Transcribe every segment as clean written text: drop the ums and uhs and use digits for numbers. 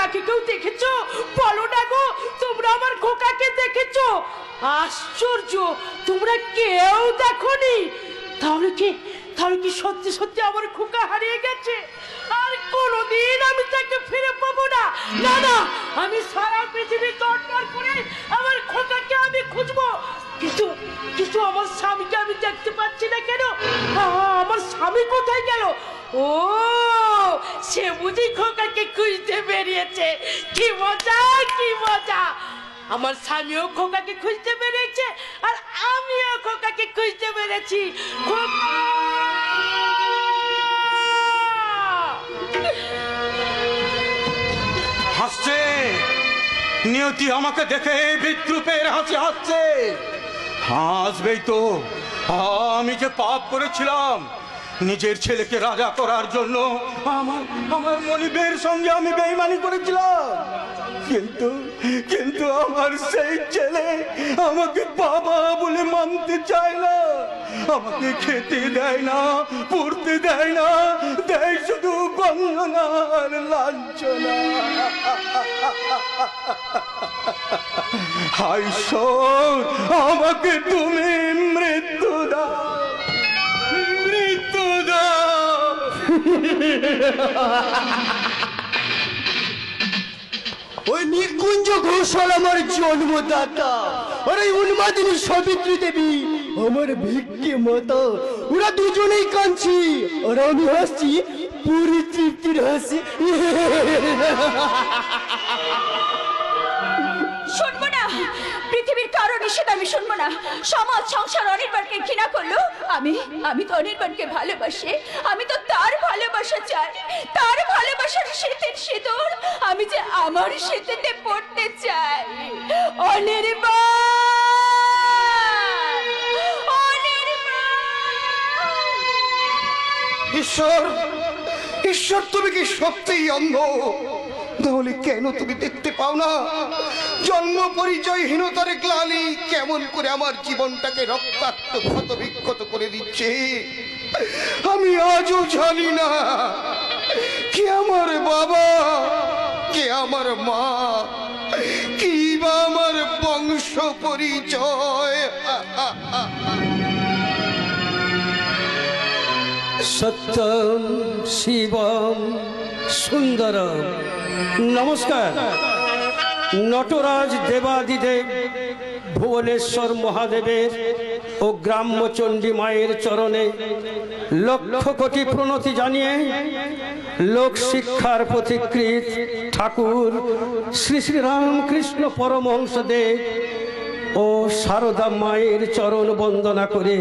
খোকাকে কেউ দেখেছো? বলো না গো, তোমরা আমার খোকাকে দেখেছো? আশ্চর্য, তোমরা কেউ দেখোনি? তাহলে কি সত্যি সত্যি আমার খোকা হারিয়ে গেছে? আর কোনোদিন আমি তাকে ফিরে পাবো না? না না, আমি সারা পৃথিবী দরবার করে আমার খোকাকে আমি খুঁজবো, কিন্তু আমার স্বামীকে আমি দেখতে পাচ্ছি না কেন? আমার স্বামী কোথায় গেল? ও, সে বুঝি খোকাকে খুঁজতে বেরিয়েছে। কি মজা, কি মজা! আমার স্বামীও খোকাকে খুঁজতে বেরিয়েছে, আর আমিও খোকাকে খুঁজতে বেরিয়েছি। হাসছে, নিয়তি আমাকে দেখে বিদ্রুপের হাসি হাসছে। হাসবেই তো, আমি যে পাপ করেছিলাম, নিজের ছেলেকে রাজা করার জন্য আমার মনিবের সঙ্গে আমি বেঈমানি করেছিলাম। কিন্তু আমার সেই ছেলে আমাকে বাবা বলে মানতে চায় না, আমাকে খেতে দেয় না, পড়তে দেয় না, দেয় শুধু গঞ্জনার লাঞ্ছনা। হায় ঈশ্বর, আমাকে তুমি মৃত্যু দাও, মৃত্যু দাও। ওই নিকুঞ্জ ঘোষাল আমার জন্মদাতা, আর ওই উন্মাদিনী সাবিত্রী দেবী আমার ভিক্ষে মাতা। ওরা দুজনেই কাঁদছি, আর আমি হাসছি পুরী তৃপ্তির হাসি। শুনবো না, পৃথিবীর কারো নিষেধ আমি শুনবো না। সমাজ সংসার অনির্বাণকে ঘৃণা করলো, আমি তো অনির্বাণকে ভালোবাসি। আমি তো তার ভালোবাসা চাই, তার ভালোবাসার শীতের সিঁদুর আমি যে আমার শীতেতে পড়তে চাই। অনির্বাণ, ঈশ্বর, ঈশ্বর তুমি কি সত্যিই অন্ধ? তাহলে কেন তুমি দেখতে পাও না জন্ম পরিচয়হীনতার গ্লানি কেমন করে আমার জীবনটাকে রক্তাক্ত ক্ষত বিক্ষত করে দিচ্ছে? আমি আজও জানি না কে আমার বাবা, কে আমার মা, কি বা আমার বংশ পরিচয়। সত্যম শিবম সুন্দরম। নমস্কার। নটরাজ দেবাদিদেব ভুবনেশ্বর মহাদেবের ও গ্রাম্য চণ্ডী মায়ের চরণে লক্ষ কোটি প্রণতি জানিয়ে লোক শিক্ষার পথিকৃৎ ঠাকুর শ্রী শ্রী রামকৃষ্ণ পরমহংসদেব ও সারদা মায়ের চরণ বন্দনা করে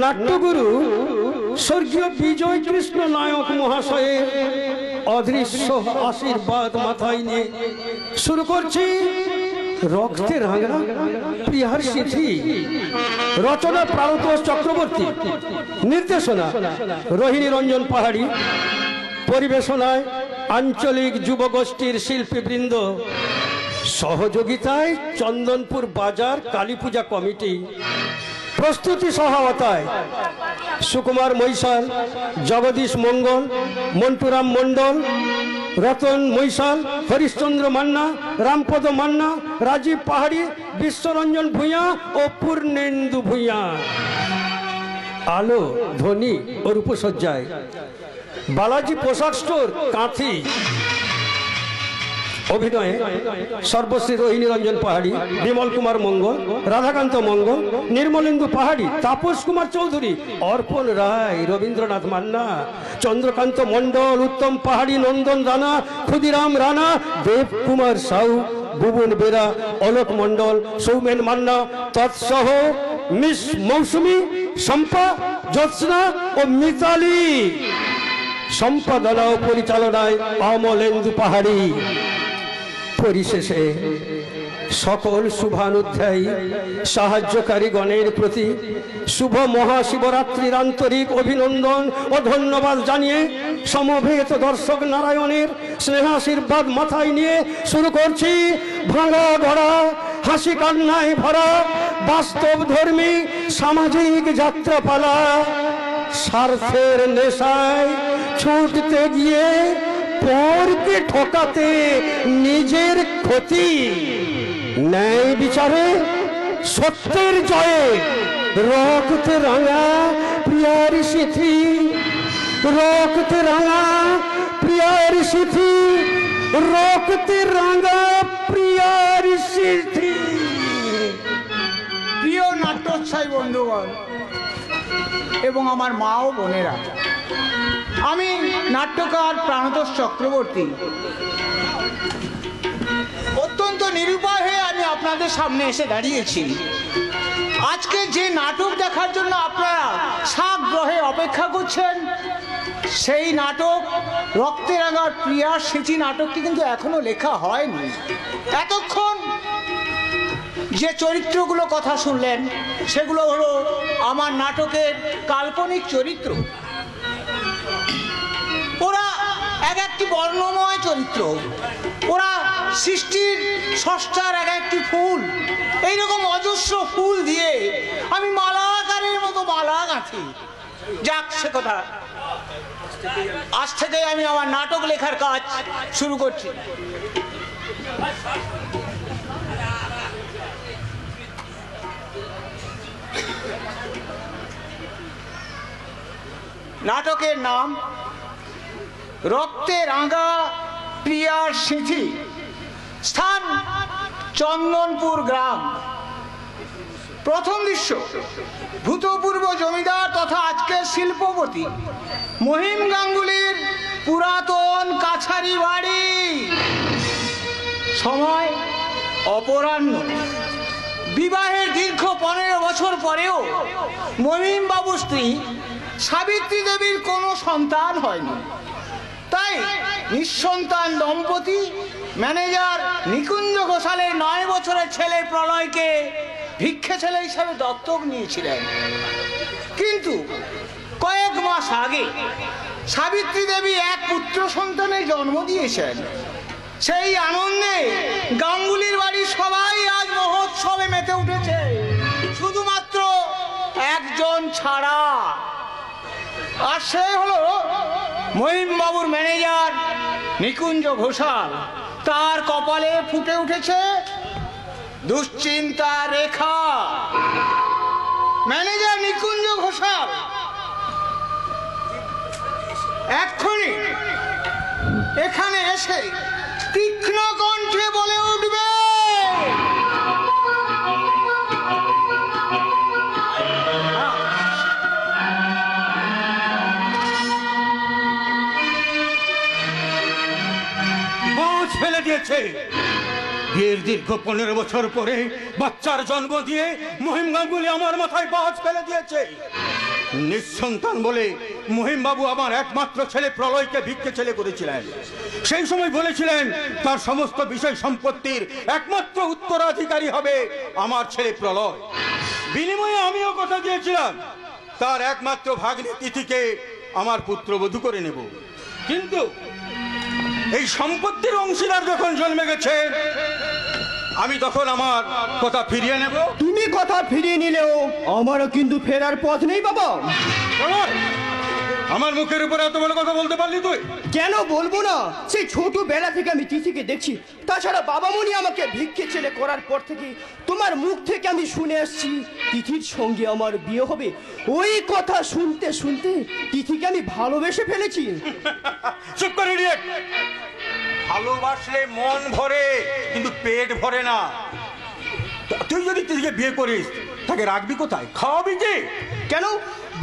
নাট্যগুরু স্বর্গীয় বিজয় কৃষ্ণ নায়ক মহাশয়ের অদৃশ্য আশীর্বাদ মাথায় নিয়ে শুরু করছি রক্তে রাঙা প্রিয়ার সিথি। রচনা প্রাণতোষ চক্রবর্তী, নির্দেশনা রোহিণী রঞ্জন পাহাড়ি, পরিবেশনায় আঞ্চলিক যুবগোষ্ঠীর শিল্পীবৃন্দ, সহযোগিতায় চন্দনপুর বাজার কালীপূজা কমিটি, প্রস্তুতি সহায়তায় সুকুমার মৈশাল, জগদীশ মঙ্গল, মন্টুরাম মণ্ডল, রতন মৈশাল, হরিশ্চন্দ্র মান্না, রামপদ মান্না, রাজীব পাহাড়ি, বিশ্বরঞ্জন ভূঁইয়া ও পূর্ণেন্দু ভূঁইয়া। আলো ধ্বনি ও রূপসজ্জায় বালাজি পোশাক স্টোর কাঁথি। অভিনয়ে সর্বশ্রী রোহিণী রঞ্জন পাহাড়ি, বিমল কুমার মঙ্গল, রাধাকান্ত মঙ্গল, নির্মলেন্দু পাহাড়ি, তাপস কুমার চৌধুরী, অর্পণ রায়, রবীন্দ্রনাথ মান্না, চন্দ্রকান্ত মণ্ডল, উত্তম পাহাড়ি, নন্দন রানা, ক্ষুদিরাম রানা, দেব কুমার সাউ, ভুবন বেরা, অলোক মণ্ডল, সৌমেন মান্না তৎসহ মিস মৌসুমী, শম্পা, জ্যোৎস্না ও মিতালি। সম্পাদনা ও পরিচালনায় অমলেন্দু পাহাড়ি। পরিশেষে সকল শুভানুধ্যায়ী সাহায্যকারী গণের প্রতি শুভ মহাশিবরাত্রির আন্তরিক অভিনন্দন ও ধন্যবাদ জানিয়ে সমবেত দর্শক নারায়ণের স্নেহাশীর্বাদ মাথায় নিয়ে শুরু করছি ভাঙা গড়া হাসি কান্নায় ভরা বাস্তব ধর্মী সামাজিক যাত্রাপালা। স্বার্থের নেশায় ছুটতে গিয়ে পরকে ঠকাতে নিজের ক্ষতি, ন্যায় বিচারে সত্যের জয়ে রক্তে রাঙা প্রিয়ার সিথি, রক্তে রাঙা প্রিয়ার সিথি, রক্তে রাঙা প্রিয়ার সিথি। প্রিয় নাট্যোৎসাহী বন্ধুগণ এবং আমার মা ও বোনেরা, আমি নাট্যকার প্রাণতোষ চক্রবর্তী অত্যন্ত নিরুপায় হয়ে আমি আপনাদের সামনে এসে দাঁড়িয়েছি। আজকে যে নাটক দেখার জন্য আপনারা সাগ্রহে অপেক্ষা করছেন, সেই নাটক রক্তে রাঙার প্রিয়ার স্মৃতি নাটকটি কিন্তু এখনো লেখা হয়নি। এতক্ষণ যে চরিত্রগুলো কথা শুনলেন সেগুলো হলো আমার নাটকের কাল্পনিক চরিত্র। ওরা এক একটি বর্ণময় চরিত্র, ওরা সৃষ্টির স্রষ্টার এক একটি ফুল। এইরকম অজস্র ফুল দিয়ে আমি মালাকারের মতো মালা গাঁথি। যাক সে কথা, আজ থেকে আমি আমার নাটক লেখার কাজ শুরু করছি। নাটকের নাম রক্তে রাঙা প্রিয়ার স্মৃতি, স্থান চন্দনপুর গ্রাম। প্রথম দৃশ্য, ভূতপূর্ব জমিদার তথা আজকের শিল্পপতি মহিম গাঙ্গুলির পুরাতন কাছারি বাড়ি। সময় অপরাহ্ন। বিবাহের দীর্ঘ 15 বছর পরেও মহিম বাবুর স্ত্রী সাবিত্রী দেবীর কোনো সন্তান হয়নি। তাই নিঃসন্তান দম্পতি ম্যানেজার নিকুঞ্জ ঘোষালের 9 বছরের ছেলে প্রলয়কে ভিক্ষে ছেলে হিসাবে দত্তক নিয়েছিলেন। কিন্তু কয়েক মাস আগে সাবিত্রী দেবী এক পুত্র সন্তানের জন্ম দিয়েছেন। সেই আনন্দে গাঙ্গুলির বাড়ির সবাই আজ মহোৎসবে মেতে উঠেছে, শুধুমাত্র একজন ছাড়া, আর সে হলো মহিম বাবুর ম্যানেজার নিকুঞ্জ ঘোষাল। তার কপালে ফুটে উঠেছে দুশ্চিন্তা রেখা। ম্যানেজার নিকুঞ্জ ঘোষাল এক্ষুনি এখানে এসে তীক্ষ্ণ কণ্ঠে বলে উঠবে, ফেলে দিয়েছে। বিয়ের দীর্ঘ 15 বছর পরে বাচ্চার জন্ম দিয়ে মহিম গাঙ্গুলি আমার মাথায় বাজ ফেলে দিয়েছে। নিঃসন্তান বলে মহিম বাবু আমার একমাত্র ছেলে প্রলয়কে ভিক্ষে ছেলে করেছিলেন। সেই সময় বলেছিলেন তার সমস্ত বিষয় সম্পত্তির একমাত্র উত্তরাধিকারী হবে আমার ছেলে প্রলয়। বিনিময়ে আমিও কথা দিয়েছিলাম তার একমাত্র ভাগ্নি তিথিকে আমার পুত্রবধূ করে নেব। কিন্তু এই সম্পত্তির অংশীদার যখন জন্মে গেছে, আমি তখন আমার কথা ফিরিয়ে নেব। তুমি কথা ফিরিয়ে নিলেও আমারও কিন্তু ফেরার পথ নেই বাবা। আমার মুখের উপরে এত বড় কথা বলতে পারলি তুই? কেন বলবো না, সেই ছোটবেলা থেকে আমি তিথিকে দেখছি। তাছাড়া বাবামণি আমাকে ভিক্ষে ছেলে করার পর থেকে তোমার মুখ থেকে আমি শুনে আসছি তিথির সঙ্গে আমার বিয়ে হবে। ওই কথা শুনতে শুনতে তিথিকে আমি ভালোবেসে ফেলেছি। চুপ করে ইডিয়েট। ভালোবাসলে মন ভরে কিন্তু পেট ভরে না। তুই যদি তিথিকে বিয়ে করিস তাকে রাখবি কোথায়, খাওয়াবি কি? কেন,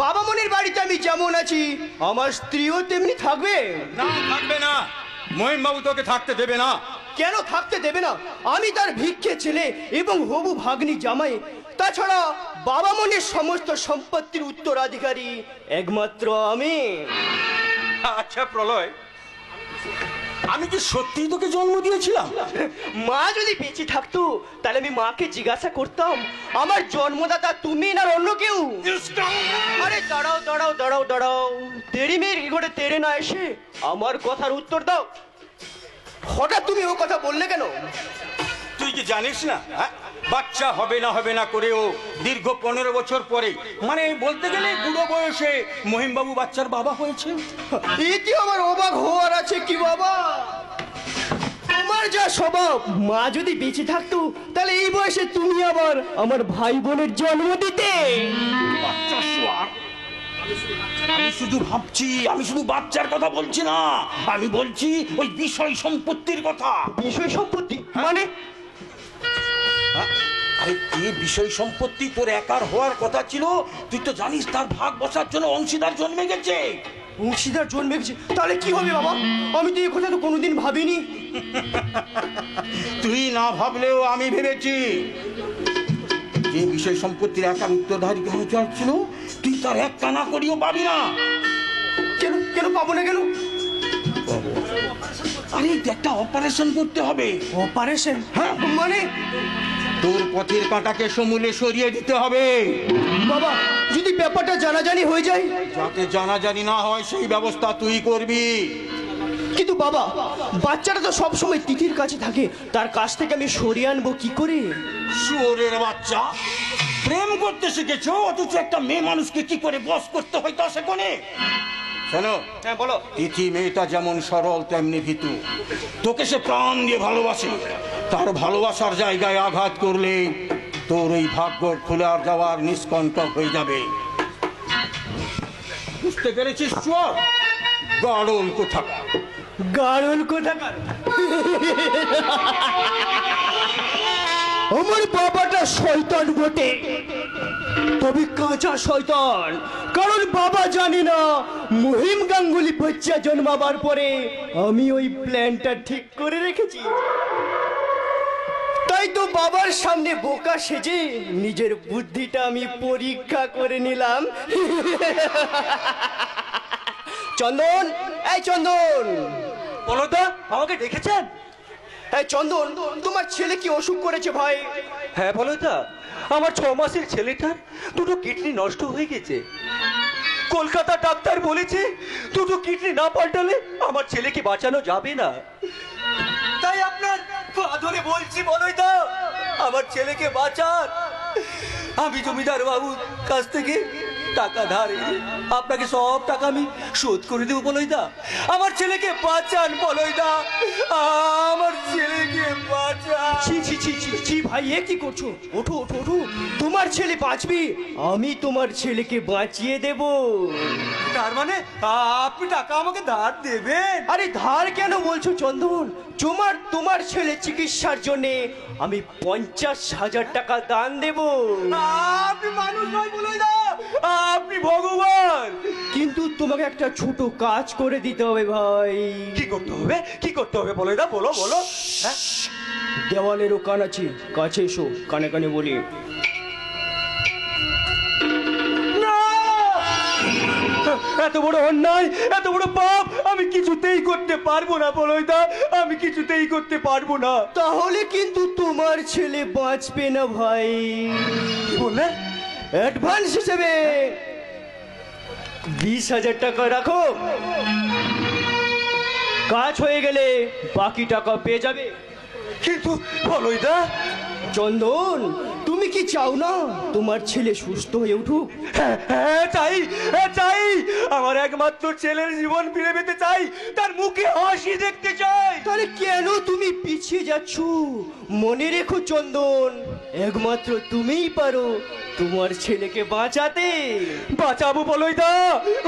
বাবামণির বাড়িতে আমি যেমন আছি আমার স্ত্রীও তেমনি থাকবে। না, থাকবে না। মহিম বাবু তোকে থাকতে দেবে না। কেন থাকতে দেবে না? আমি তার ভিক্ষে ছেলে এবং হবু ভাগ্নি জামাই। তাছাড়া বাবামণির সমস্ত সম্পত্তির উত্তরাধিকারী একমাত্র আমি। আচ্ছা প্রলয়, আমি কি সত্যিই তোকে জন্ম দিয়েছিলাম? মা যদি বেঁচে থাকতো তাহলে আমি মাকে জিজ্ঞাসা করতাম আমার জন্মদাতা তুমি না অন্য কেউ। আরে দাঁড়াও দাঁড়াও দাঁড়াও দাঁড়াও, তেরি মেয়ের ঘরে তেরে না এসে আমার কথার উত্তর দাও। হঠাৎ তুমি ও কথা বললে কেন? তুই কি জানিস না বাচ্চা হবে না করেও দীর্ঘ 15 বছর পরে, মানে বলতে গেলে বুড়ো বয়সে মহিমবাবু বাচ্চার বাবা হয়েছে। এতে আমার অবাক হওয়ার আছে কি বাবা? তোমার যা স্বভাব, মা যদি বেঁচে থাকতো তাহলে এই বয়সে তুমি আবার আমার ভাই বোনের জন্ম দিতে। বাচ্চা শোয়ার, আমি শুধু বাচ্চার কথা বলছি না, আমি বলছি ওই বিষয় সম্পত্তির কথা। বিষয় সম্পত্তি মানে? আরে এই বিষয় সম্পত্তি তোর একার হওয়ার কথা ছিল, তুই তো জানিস তার ভাগ বসার জন্য অংশীদার জন্মে গেছে। অংশীদার জন্মে গেছে? তাহলে কি হবে বাবা? আমি তো এই কথা তো কোনোদিন ভাবিনি। তুই না ভাবলেও আমি ভেবেছি। যে বিষয় সম্পত্তির একার উত্তরধারী হওয়ার ছিল, তুই তার এক কানা করিও পাবি না। কেন কেন পাবো না কেন? আরে একটা অপারেশন করতে হবে। অপারেশন? হ্যাঁ। মানে? তোর পথের কাঁটাকে সমূলে সরিয়ে দিতে হবে। বাবা, যদি ব্যাপারটা জানাজানি হয়ে যায়? যাতে জানাজানি না হয় সেই ব্যবস্থা তুই করবি। কিন্তু বাবা, বাচ্চাটা তো সবসময় তিথির কাছে থাকে, তার কাছ থেকে আমি সরিয়ে আনবো কি করে? শুয়োরের বাচ্চা, প্রেম করতে শিখেছ অথচ একটা মেয়ে মানুষকে কি করে বস করতে হয় তা শেখোনে। শোনো, হ্যাঁ বলো। তিথি মেয়েটা যেমন সরল তেমনি ভীতু। তোকে সে প্রাণ দিয়ে ভালোবাসে, তার ভালোবাসার জায়গায় আঘাত করলে তোর এই ভাগ্য খুলে আর যাওয়ার নিষ্কণ্টক হয়ে যাবে। বুঝতে পেরেছিস? চল গাড়ল কোথাকার। গাড়ল কোথাকার? আমার বাবাটা শয়তান বটে, তবে কাঁচা শয়তান। কারণ বাবা জানি না মহিম গাঙ্গুলি বাচ্চা জন্মাবার পরে আমি ওই প্ল্যানটা ঠিক করে রেখেছি। তাই তো বাবার সামনে বোকা সেজে নিজের বুদ্ধিটা আমি পরীক্ষা করে নিলাম। চন্দন, এই চন্দন, বলো তো, আমাকে দেখেছেন? এই চন্দন, তোমার ছেলে কি অসুখ করেছে ভাই? হ্যাঁ বলো তো, আমার 6 মাসের ছেলেটার দুটো কিডনি নষ্ট হয়ে গেছে। কলকাতা ডাক্তার বলেছে দুটো কিডনি না পাল্টালে আমার ছেলেকে বাঁচানো যাবে না। তাই আপনার পা ধরে বলছি, বলোই তো আমার ছেলেকে বাঁচান। আমি জমিদার বাবুর কাছ থেকে টাকা ধার এনে আপনাকে সব টাকা আমি শোধ করে দেবো। বলোইদা, আমার ছেলেকে বাঁচান। বলোইদা, আমার ছেলেকে বাঁচান। ছি ছি ছি ছি ছি ভাই, এ কি করছো? ওঠো ওঠো ওঠো, তোমার ছেলে বাঁচবে, আমি তোমার ছেলেকে বাঁচিয়ে দেব। তার মানে আপনি টাকা আমাকে ধার দেবেন? আরে ধার কেন বলছো চন্দন? তোমার ছেলে চিকিৎসার জন্য আমি 50,000 টাকা দান দেব। আপনি মানুষ নয় বলোইদা, আপনি ভগবান। কিন্তু তোমাকে একটা ছোট কাজ করে দিতে হবে ভাই। কি করতে হবে? কি করতে হবে বলোইদা? বলো বলো। হ্যাঁ, দেওয়ালেরও কান আছে, কাছে এসো, কানে কানে বলি। এত বড় অন্যায়, এত বড় পাপ আমি কিছুতেই করতে পারবো না বলোইদা, আমি কিছুতেই করতে পারবো না। তাহলে কিন্তু তোমার ছেলে বাঁচবে না ভাই। কি বললে? অ্যাডভান্স হিসেবে 20,000 টাকা রাখো, কাজ হয়ে গেলে বাকি টাকা পেয়ে যাবে। কিন্তু বলোইদা, চন্দন, তুমি কি চাও না তোমার ছেলে সুস্থ হয়ে উঠুক? হ্যাঁ চাই, হ্যাঁ চাই। আমার একমাত্র ছেলের জীবন ফিরে পেতে চাই, তার মুখে হাসি দেখতে চাই। তাহলে কেন তুমি পিছিয়ে যাচ্ছ? মনে রেখো চন্দন, একমাত্র তুমিই পারো তোমার ছেলেকে বাঁচাতে। বাঁচাবো বলোইদা,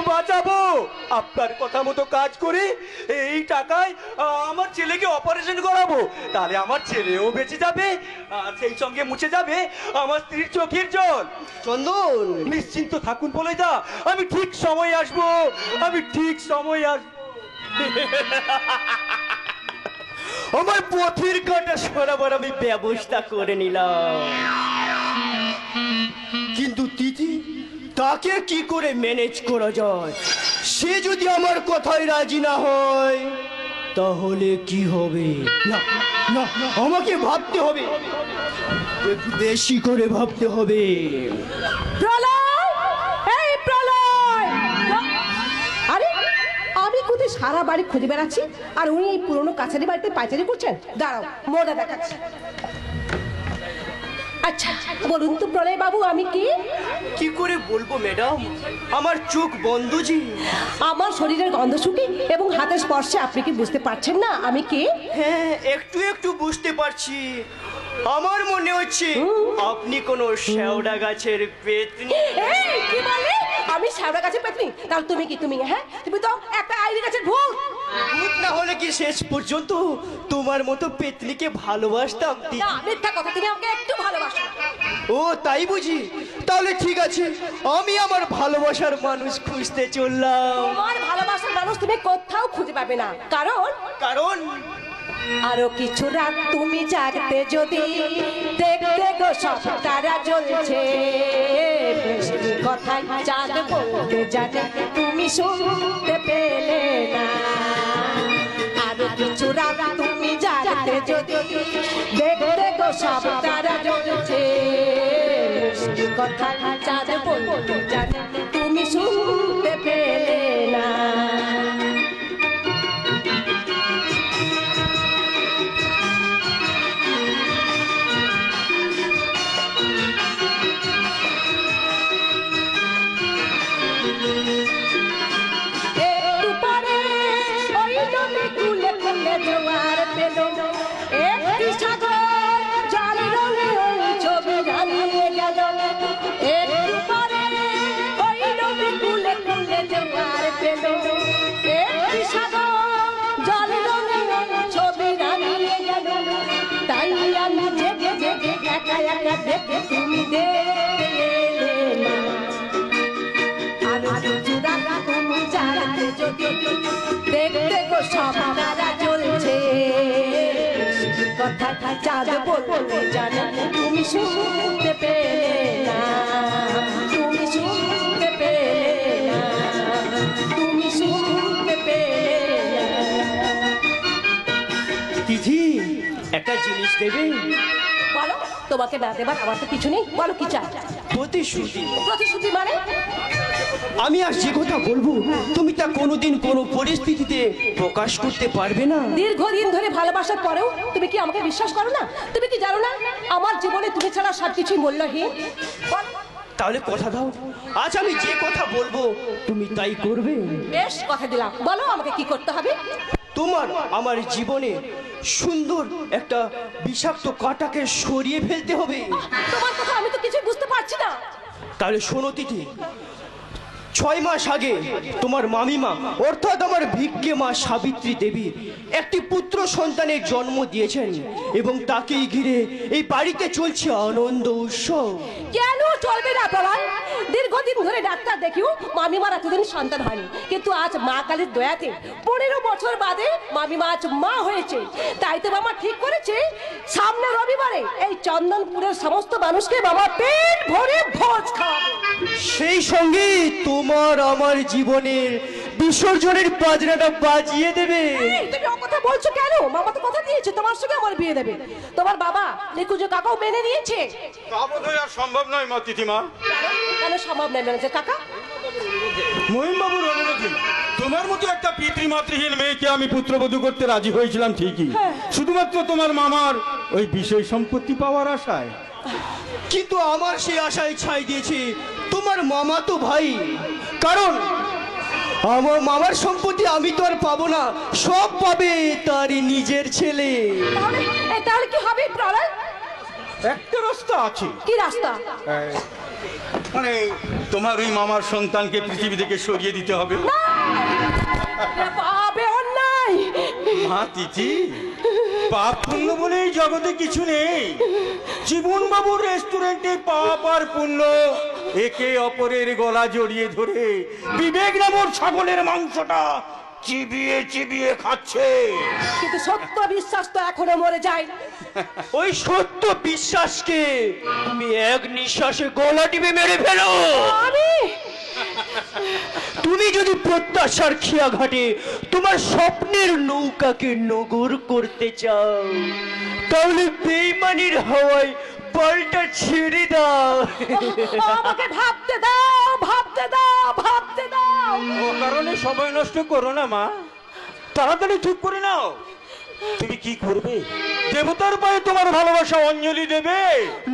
বাঁচাবো। আপনার কথা মতো কাজ করে এই টাকায় আমার ছেলেকে অপারেশন করাবো, তাহলে আমার ছেলেও বেঁচে যাবে আর সেই সঙ্গে মুছে যাবে আমার স্ত্রীর চোখের জল। চন্দন, নিশ্চিন্ত থাকুন বলোইদা, আমি ঠিক সময় আসবো, আমি ঠিক সময় আসবো। আমার পথের কাঁটা সরাবার আমি ব্যবস্থা করে নিলাম। কিন্তু তিথি, তাকে কি করে ম্যানেজ করা যায়? সে যদি আমার কথায় রাজি না হয় তাহলে কি হবে? না না, আমাকে ভাবতে হবে, একটু বেশি করে ভাবতে হবে। প্রলয়, এই প্রলয়! আরে আমি কোথায় সারা বাড়ি খুঁজে বেড়াচ্ছি আর উনি এই পুরনো কাছারি বাড়িতে পাইচারি করছেন? দাঁড়াও, মোড়া দেখাচ্ছি। আচ্ছা বলুন তো প্রলয় বাবু আমি কি? কি করে বলবো ম্যাডাম, আমার চোখ বন্ধ যে। আমার শরীরের গন্ধ শুকে এবং হাতের স্পর্শে আপনি কি বুঝতে পারছেন না আমি কে? হ্যাঁ একটু একটু বুঝতে পারছি। আমার মনে হচ্ছে আপনি কোনো শ্যাওড়া গাছের পেতনি। এই কি বলে? আমি শ্যাওড়া গাছের পেতনি? তাহলে তুমি কি? তুমি হ্যাঁ তুমি তো একটা আইরি গাছের ভূত। ভূত না হলে কি শেষ পর্যন্ত তোমার মতো পেতনিকে ভালোবাসতাম? না মিথ্যা কথা, তুমি আমাকে একটু ভালোবাসো। ও তাই বুঝি? তাহলে ঠিক আছে, আমি আমার ভালোবাসার মানুষ খুঁজতে চললাম। তোমার ভালোবাসার মানুষ তুমি কোথাও খুঁজে পাবে না, কারণ কারণ আরো কিছু রাত তুমি জাগতে যদি দেখতে গো সব তারা জ্বলছে, বৃষ্টির কথায় চাঁদ বলতে জানে তুমি শুনতে পেলে না। আরো কিছু রাত তুমি জাগতে যদি দেখতে গো সব তারা জ্বলছে, বৃষ্টির কথায় চাঁদ বলতে জানে তুমি শুনতে পেলে না। একটু পরে ওই নদী কুলে কুলে জোয়ার পেল, একটি সাগর জল রঙে ওই ছবি রাঙিয়ে গেল। একটু পরে ওই নদী কুলে কুলে জোয়ার পেল, একটি সাগর জল রঙে ওই ছবি রাঙিয়ে গেল। তাই আমি জেগে জেগে একা একা দেখে তুমি দেখতে এলে না। আরো জুড়া তুমি জানাতে যদি দেখতে গো সব তারা জ্বলছে, কথা চাঁদ বলতে জানে তুমি শুনতে পেলে না। তুমি শুনতে পেলে না, তুমি শুনতে পেলে না। তিথি একটা জিনিস দেবে? বলো, তোমাকে না দেবার আমার তো কিছু নেই, বলো কি চাই? প্রতিশ্রুতি। প্রতিশ্রুতি মানে? আমি আর যে কথা বলবো তুমি তা কোনোদিন কোনো পরিস্থিতিতে প্রকাশ করতে পারবে না। দীর্ঘদিন ধরে ভালোবাসার পরেও তুমি কি আমাকে বিশ্বাস করো না? তুমি কি জানো না আমার জীবনে তুমি ছাড়া সবকিছুই মূল্যহীন? বল। তাহলে কথা দাও, আজ আমি যে কথা বলবো তুমি তাই করবে। বেশ কথা দিলাম, বলো আমাকে কি করতে হবে? তোমার আমার জীবনে সুন্দর একটা বিষাক্ত কাঁটাকে সরিয়ে ফেলতে হবে। তোমার কথা আমি তো কিছু বুঝতে পারছি না। তাহলে শোনো তিথি, 6 মাস আগে তোমার মামিমা অর্থাৎ আমার ভিক্ষে মা সাবিত্রী দেবী একটি পুত্র সন্তানের জন্ম দিয়েছেন এবং তাকেই ঘিরে এই বাড়িতে চলছে আনন্দ উৎসব। কেন চলবে না প্রলয়? দীর্ঘদিন ধরে ডাক্তার দেখিও মামিমার এতদিন সন্তান হয়নি, কিন্তু আজ মা কালীর দয়াতে 15 বছর বাদে মামিমা আজ মা হয়েছে। তাই তো মামা ঠিক করেছে সামনে রবিবারে এই চন্দনপুরের সমস্ত মানুষকে মামা পেট ভরে ভোজ খাওয়াবে। সেই সঙ্গে তোমার আমার জীবনের বিসর্জনের বাজনাটা বাজিয়ে দেবে। এই, তুমি ও কথা বলছো কেন? মামা তো কথা দিয়েছে তোমার সঙ্গে আমার বিয়ে দেবে। তোমার বাবা নিকুঞ্জ কাকাও মেনে নিয়েছে। তা বোধহয় আর সম্ভব নয় মা তিথিমা। কেন সম্ভব নয় মেনেছে কাকা? মহিমবাবুর অনুরোধে তোমার মতো একটা পিতৃমাতৃহীন মেয়েকে আমি পুত্রবধূ করতে রাজি হয়েছিলাম ঠিকই, শুধুমাত্র তোমার মামার ওই বিষয় সম্পত্তি পাওয়ার আশায়। কিন্তু আমার সেই আশায় ছাই দিয়েছে তোমার মামা তো ভাই, কারণ আমার মামার সম্পত্তি আমি তো আর পাবো না, সব পাবে তার নিজের ছেলে। তাহলে কি হবে প্রলয়? একটা রাস্তা আছে। কি রাস্তা? মানে তোমার ওই মামার সন্তানকে পৃথিবী থেকে সরিয়ে দিতে হবে। পাবে অন্যায়। মা তিথি, পাপ পুণ্য বলে এই জগতে কিছু নেই। জীবন বাবুর রেস্টুরেন্টে পাপ আর পুণ্য একে অপরের গলা জড়িয়ে ধরে বিবেক নামক ছাগলের মাংসটা চিবিয়ে চিবিয়ে খাচ্ছে। কিন্তু সত্য বিশ্বাস তো এখনো মরে যায়। ওই সত্য বিশ্বাসকে তুমি এক নিঃশ্বাসে গলা টিপে মেরে ফেলো। তুমি যদি প্রত্যাশার খিয়া ঘাটে তোমার স্বপ্নের নৌকাকে নগর করতে চাও, তাহলে বেইমানির হাওয়ায় পাল্টা ছেড়ে দাও। আমাকে ভাবতে দাও, ভাবতে দাও, ভাবতে দাও। ও কারণে সময় নষ্ট করো না মা, তাড়াতাড়ি ঠিক করে নাও। তুমি কি করবে? দেবতার পায়ে তোমার ভালোবাসা অঞ্জলি দেবে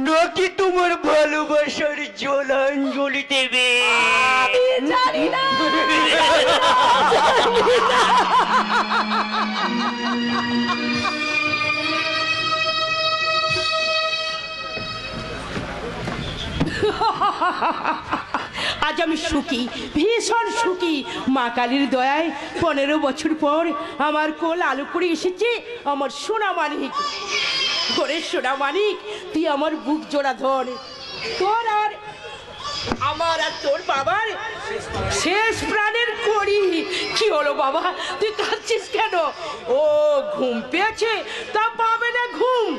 নাকি তোমার ভালোবাসার জলাঞ্জলি দেবে? আমি জানি না। আজ আমি সুখী, ভীষণ সুখী। মা কালীর দয়ায় 15 বছর পর আমার কোল আলো করে এসেছে আমার সোনা মানিক। ঘরে সোনা মানিক, তুই আমার বুক জোড়া ধর। তোর আর আমার আর তোর বাবার শেষ প্রাণের করি। কি হলো বাবা, তুই কাঁদছিস কেন? ও ঘুম পেয়েছে, তা পাবে না ঘুম।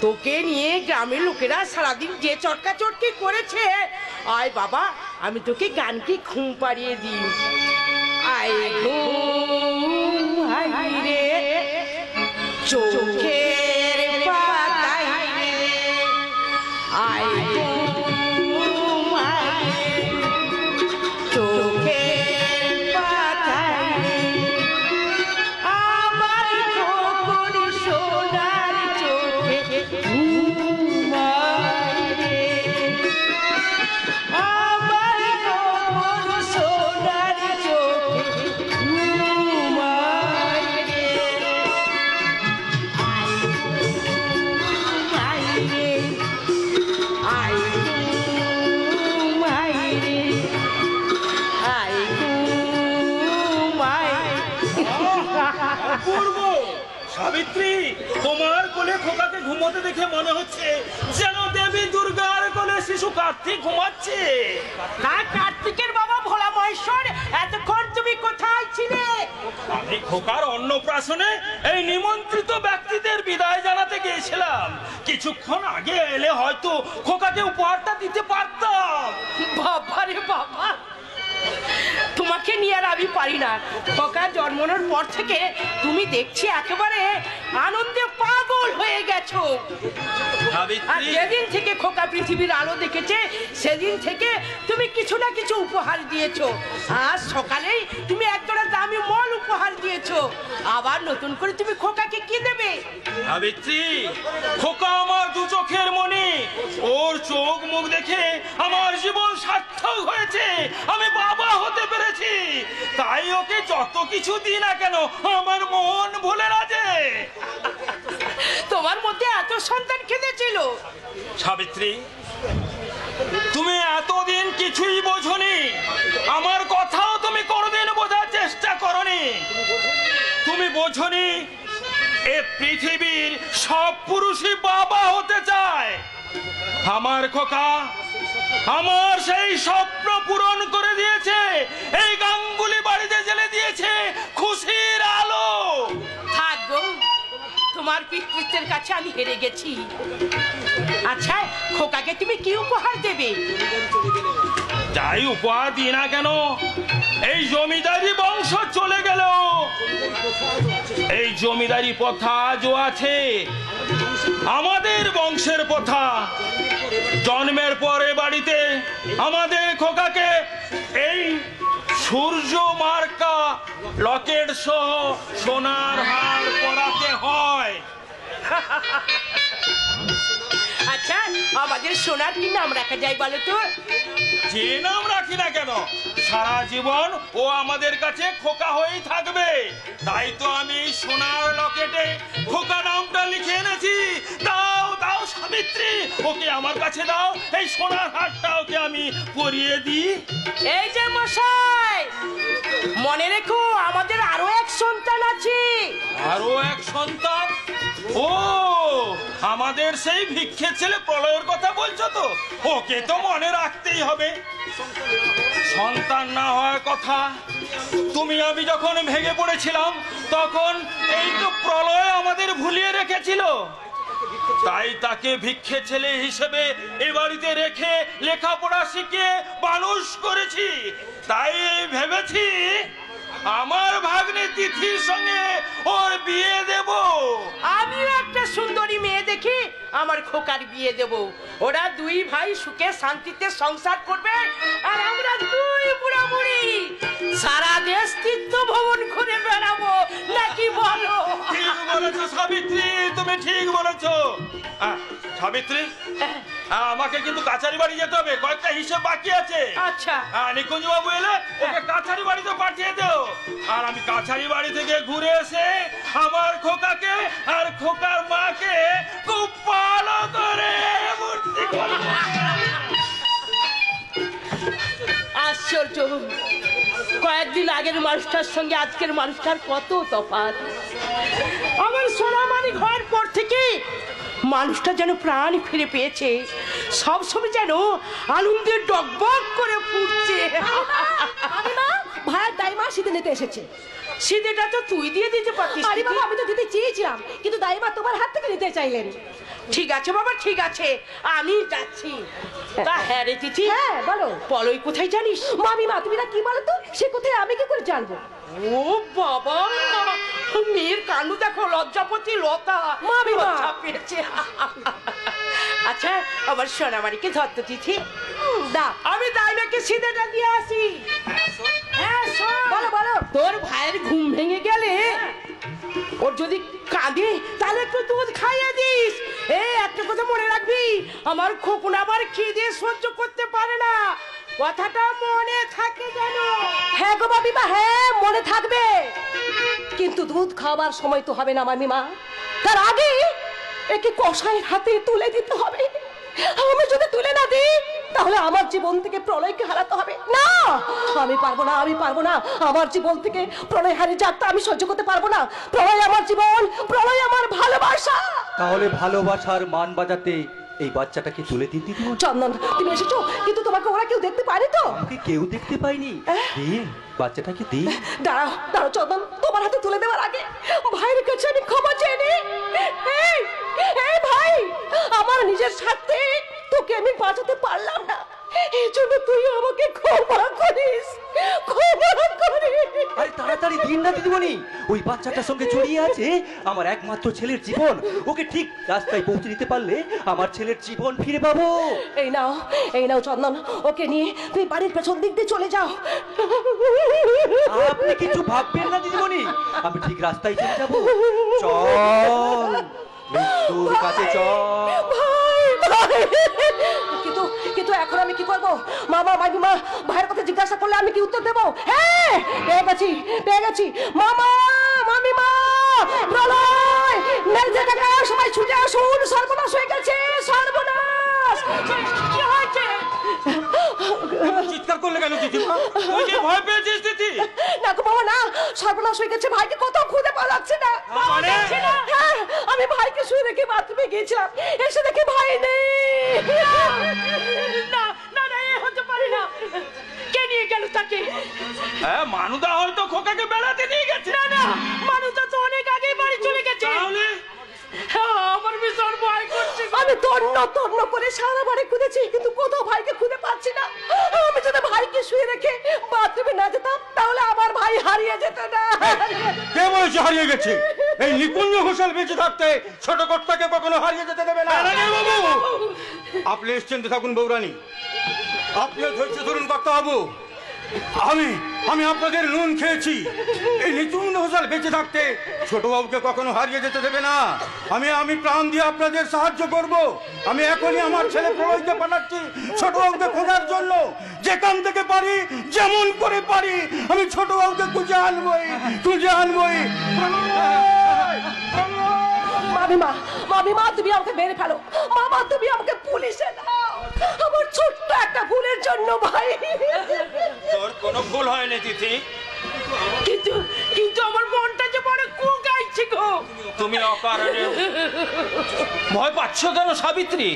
তোকে নিয়ে গ্রামের লোকেরা সারাদিন যে চটকা চটকি করেছে, আয় বাবা আমি তোকে গানকে ঘুম পাড়িয়ে দিই। আয় ঘুম আয় রে চোখের পাতায় রে, আয় ঘুম আয় রে চোখের পাতায় রে, আমার খোকন সোনার চোখে ঘুম আয় রে, আমার খোকন সোনার চোখে ঘুম আয় রে, আয় রে, আয় ঘুম আয় রে, আয় ঘুম আয়। অপূর্ব! সাবিত্রী, তোমার কোলে খোকাকে ঘুমোতে দেখে মনে হচ্ছে যেন দেবী দুর্গার কোলে শিশু কার্তিক ঘুমাচ্ছে। কার্তিকের বাবা ভোলা মহেশ্বর, এতক্ষণ তুমি কোথায় ছিলে? আমি খোকার অন্নপ্রাশনে এই নিমন্ত্রিত ব্যক্তিদের বিদায় জানাতে গিয়েছিলাম। কিছুক্ষণ আগে এলে হয়তো খোকাকে উপহারটা দিতে পারতাম। বাবা রে বাবা, তোমাকে নিয়ে আর আমি পারি না। খোকা জন্মানোর পর থেকে তুমি দেখছি একেবারে আনন্দে পাগল হয়ে গেছো। আর সাবিত্রী, যেদিন থেকে খোকা পৃথিবীর আলো দেখেছে সেদিন থেকে তুমি কিছু না কিছু উপহার দিয়েছো। আজ সকালেই তুমি একজোড়া দামি মল উপহার দিয়েছো। আবার নতুন করে তুমি খোকাকে কি দেবে? সাবিত্রী, খোকা আমার দু চোখের মণি। ওর চোখ মুখ দেখে আমার জীবন সার্থক হয়েছে। আমি বাবা হতে পেরেছি। তাই ওকে যত কিছু দিই না কেন আমার মন ভুলে না যে। তোমার মধ্যে এত সন্তান কেঁদেছিল? সাবিত্রী, তুমি এতদিন কিছুই বোঝনি। আমার কথাও তুমি কোনোদিন বোঝার চেষ্টা করনি। তুমি বোঝনি এ পৃথিবীর সব পুরুষই বাবা হতে চায়। আমার খোকা আমার সেই স্বপ্ন পূরণ করে দিয়েছে। এই গাঙ্গুলি বাড়িতে জ্বেলে দিয়েছে খুশির আলো। থাক গো, তোমার পিতৃত্বের কাছে আমি হেরে গেছি। আচ্ছা, খোকাকে তুমি কি উপহার দেবে? যাই উপহার দিই না কেন, এই জমিদারি বংশ চলে গেল এই জমিদারি প্রথা আজও আছে। আমাদের বংশের প্রথা, জন্মের পরে বাড়িতে আমাদের খোকাকে এই সূর্য মার্কা লকেট সহ সোনার হার পরাতে হয়। আচ্ছা, আমাদের সোনার কি নাম রাখা যায় বলো তো? যে নাম রাখি না কেন, সারা জীবন ও আমাদের কাছে খোকা হয়েই থাকবে। তাই তো আমি এই সোনার লকেটে খোকা নামটা লিখে এনেছি। দাও দাও সাবিত্রী, ওকে আমার কাছে দাও। এই সোনার হারটা ওকে আমি পরিয়ে দিই। এই যে মশাই, মনে রেখো আমাদের আরো এক সন্তান আছে। আরো এক সন্তান? ও, আমাদের সেই ভিক্ষে ছেলে প্রলয়ের কথা বলছো তো? ওকে তো মনে রাখতেই হবে। সন্তান না হওয়ার কথা তুমি আমি যখন ভেঙে পড়েছিলাম তখন এই তো প্রলয় আমাদের ভুলিয়ে রেখেছিল। তাই তাকে ভিক্ষে ছেলে হিসেবে এ বাড়িতে রেখে লেখাপড়া শিখিয়ে মানুষ করেছি। তাই ভেবেছি আমার ভাগ্নে তিথির সঙ্গে ওর বিয়ে দেব। আমিও একটা সুন্দরী মেয়ে দেখি আমার খোকার বিয়ে দেব। ওরা দুই ভাই সুখে শান্তিতে সংসার করবে, আর আমরা দুই বুড়া বুড়ি সারা দেশ তীর্থ ভ্রমণ করে বেড়াবো, নাকি বলো? ঠিক বলেছো সাবিত্রী, তুমি ঠিক বলেছো। সাবিত্রী, আমাকে কিন্তু কাছারি বাড়ি যেতে হবে, কয়েকটা হিসেব বাকি আছে। আচ্ছা। নিকুঞ্জ বাবু এলে ওকে কাছারি বাড়িতে পাঠিয়ে দাও। আর আমি কাছারি বাড়ি থেকে ঘুরে এসে আমার খোকাকে আর খোকার মাকে খুব ভালো করে মূর্তি করব। আশ্চর্য, কয়েকদিন আগের মানুষটার সঙ্গে আজকের মানুষটার কত তফাৎ। আমার সোনামানি ঘর পর থেকে মানুষটা যেন প্রাণ ফিরে পেয়েছে, সবসময় যেন আনন্দে ডগবগ করে ফুটছে। ভাইয়ের দাইমা শীতে নিতে এসেছে। সিদেটা তো তুই দিয়ে দিতে পারতিস। আরে বাবা, আমি তো দিতে চেয়েছিলাম, কিন্তু দাইমা তোমার হাত থেকে নিতে চাইলেন। ঠিক আছে বাবা, ঠিক আছে, আমি যাচ্ছি। তা হ্যাঁ রে তিথি, হ্যাঁ বলো। পলয় কোথায় জানিস? মামিমা, তুমি না কি বলো তো, সে কোথায় আমি কি করে জানবো? ও বাবা, মেয়ের কান্ড দেখো, লজ্জাপতি লতা মামিমা। লজ্জা পেয়েছে। আচ্ছা, আমার সোনামারিকে ধর তো তিথি। দা, আমি দাইমাকে সিদেটা দিয়ে আসি। হ্যাঁ শোন, বলো বলো। তোর ভাইয়ের ঘুম ভেঙে গেলে ওর যদি কাঁদে তাহলে একটু দুধ খাইয়ে দিস। এই একটা কথা মনে রাখবি, আমার খোকন আবার খিদে সহ্য করতে পারে না, কথাটা মনে থাকে যেন। হ্যাঁ গো মামিমা, হ্যাঁ মনে থাকবে, কিন্তু দুধ খাওয়ার সময় তো হবে না মামিমা, তার আগে একে কষাইয়ের হাতে তুলে দিতে হবে। আমি যদি তুলে না দিই তাহলে আমার জীবন থেকে প্রলয়কে হারাতে হবে। না, আমি পারবো না, আমি পারবো না, আমার জীবন থেকে প্রলয় হারিয়ে যাক তা আমি সহ্য করতে পারবো না। প্রলয় আমার জীবন, প্রলয় আমার ভালোবাসা। তাহলে ভালোবাসার মান বাজাতে এই বাচ্চাটাকে তুলে দিন দিদিমণি। চন্দন, তুমি এসেছো, কিন্তু তোমাকে ওরা কেউ দেখতে পায়নি তো? আমাকে কেউ দেখতে পায়নি। দিন বাচ্চাটাকে দিন। দাঁড়াও দাঁড়াও চন্দন, তোমার হাতে তুলে দেওয়ার আগে ভাইয়ের কাছে আমি ক্ষমা চেয়ে নিই। এই এই ভাই, আমার নিজের স্বার্থে তোকে আমি বাঁচাতে পারলাম না, এই জন্য তুই আমাকে ক্ষমা করিস, ক্ষমা করিস। আরে তাড়াতাড়ি দিন না দিদিমণি, ওই বাচ্চাটার সঙ্গে জড়িয়ে আছে আমার একমাত্র ছেলের জীবন। ওকে ঠিক রাস্তায় পৌঁছে দিতে পারলে আমার ছেলের জীবন ফিরে পাবো। এই নাও, এই নাও চন্দন, ওকে নিয়ে তুই বাড়ির পেছন দিক দিয়ে চলে যাও। আপনি কিছু ভাববেন না দিদিমণি, আমি ঠিক রাস্তায় চলে যাবো। চল মৃত্যুর কাছে চল। কিন্তু কিন্তু এখন আমি কি করবো? মামা মামিমা ভাইয়ের কথা জিজ্ঞাসা করলে আমি কি উত্তর দেবো? হ্যাঁ, পেয়ে গেছি, পেয়ে গেছি। মামা মামিমা, প্রলয়, মেলজে কাকা, সবাই ছুটে আসুন, সর্বনাশ হয়ে গেছে, সর্বনাশ। কি হয়েছে? চিৎকার করলে কেন দিদি? তুই যে ভয় পেয়েছিস দিদি? না গো বাবা, না, সর্বনাশ হয়ে গেছে, ভাইকে কোথাও খুঁজে পাওয়া যাচ্ছে না। মানে? হ্যাঁ, আমি ভাইকে শুয়ে রেখে বাথরুমে গিয়েছিলাম, এসে দেখি ভাই নেই। না না না, এ হতে পারে না। কে নিয়ে গেল তাকে? হ্যাঁ, মানুদা হয়তো খোকাকে বেড়াতে নিয়ে গেছে। না না, মানুষটা তো অনেক আগেই বাড়ি চলে গেছে। তাহলে আমার ভীষণ ভয় করছে। আমি তন্ন তন্ন করে সারা বাড়ি খুঁজেছি, কিন্তু কোথাও ভাইকে খুঁজে পাচ্ছি না। আমি যদি ভাইকে শুয়ে রেখে বাথরুমে না যেতাম তাহলে আমার ভাই হারিয়ে যেত না। কে বলছে হারিয়ে গেছে? এই নিকুঞ্জ ঘোষাল বেঁচে থাকতে ছোট কর্তাকে কখনো হারিয়ে যেতে দেবে না। আপনি নিশ্চিন্ত থাকুন বৌরানী, আপনিও ধৈর্য ধরুন কর্তা বাবু। আমি আপনাদের নুন খেয়েছি। এই নিকুঞ্জ ঘোষাল বেঁচে থাকতে ছোট বাবুকে কখনো হারিয়ে যেতে দেবে না। আমি প্রাণ দিয়ে আপনাদের সাহায্য করব। আমি এখনই আমার ছেলে প্রলয়কে পাঠাচ্ছি ছোট বাবুকে খোঁজার জন্য। যেখান থেকে পারি, যেমন করে পারি, আমি ছোট বাবুকে খুঁজে আনবই, খুঁজে আনবই। মামিমা, মামিমা, তুমি আমাকে মেরে ফেলো, মামা তুমি আমাকে পুলিশে দাও, আমার ছোট্ট একটা ভুলের জন্য ভাই। তোর কোনো ভুল হয়নি দিদি, কিন্তু কিন্তু আমার মনটা যে বড় কুকাইছে গো। তুমি অকারণে ভয় পাচ্ছ কেন সাবিত্রী?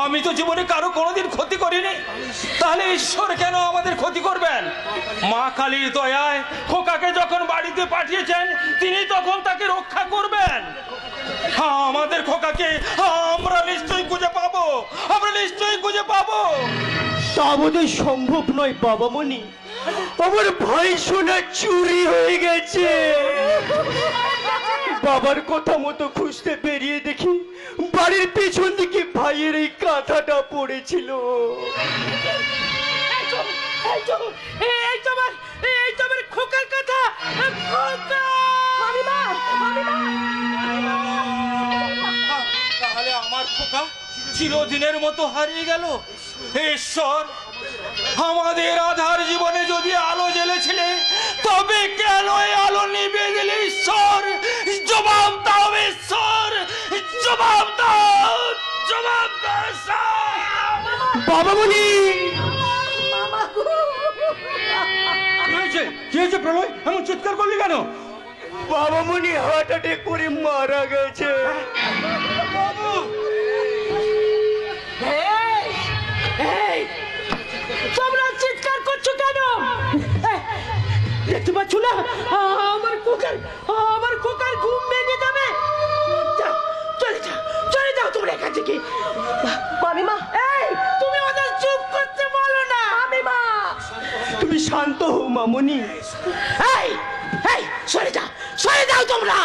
আমি তো জীবনে কারো কোনোদিন ক্ষতি করিনি, তাহলে ঈশ্বর কেন আমাদের ক্ষতি করবেন? মা কালীর দয়ায় খোকাকে যখন বাড়িতে পাঠিয়েছেন তিনি তখন তাকে রক্ষা করবেন। আমাদের খোকাকে আমরা নিশ্চয়ই খুঁজে পাবো, আমরা নিশ্চয়ই খুঁজে পাবো। তা বোধহয় সম্ভব নয় বাবামণি, আমার ভাই সোনা চুরি হয়ে গেছে। বাবার কথা মতো খুঁজতে বেরিয়ে দেখি বাড়ির পেছন দিকে ভাইয়ের এই কাঁথাটা পড়েছিল। এই তো আমার খোকার কথা। খোকা! মামিমা, মামিমা, চিরদিনের মতো হারিয়ে গেল। ঈশ্বর, আমাদের আধার জীবনে যদি আলো জ্বেলেছিলে, তবে কেন এই আলো নিভিয়ে দিলে? ঈশ্বর, জবাব দাও ঈশ্বর, জবাব দাও, জবাব দাও ঈশ্বর। বাবামণি! কি হয়েছে প্রলয়? এমন চিৎকার করলি কেন? বাবামণি হার্ট অ্যাটাক করে মারা গেছে। তোমরা চিৎকার করছো কেন? দেখতে পাচ্ছ না আমার খোকার ঘুম ভেঙে যাবে? চলে যাও তোমরা এখান থেকে। মামিমা, এই, তুমি ওদের চুপ করতে বলো না। মামিমা, তুমি শান্ত হও মামনি। এই, সরে যাও তোমরা।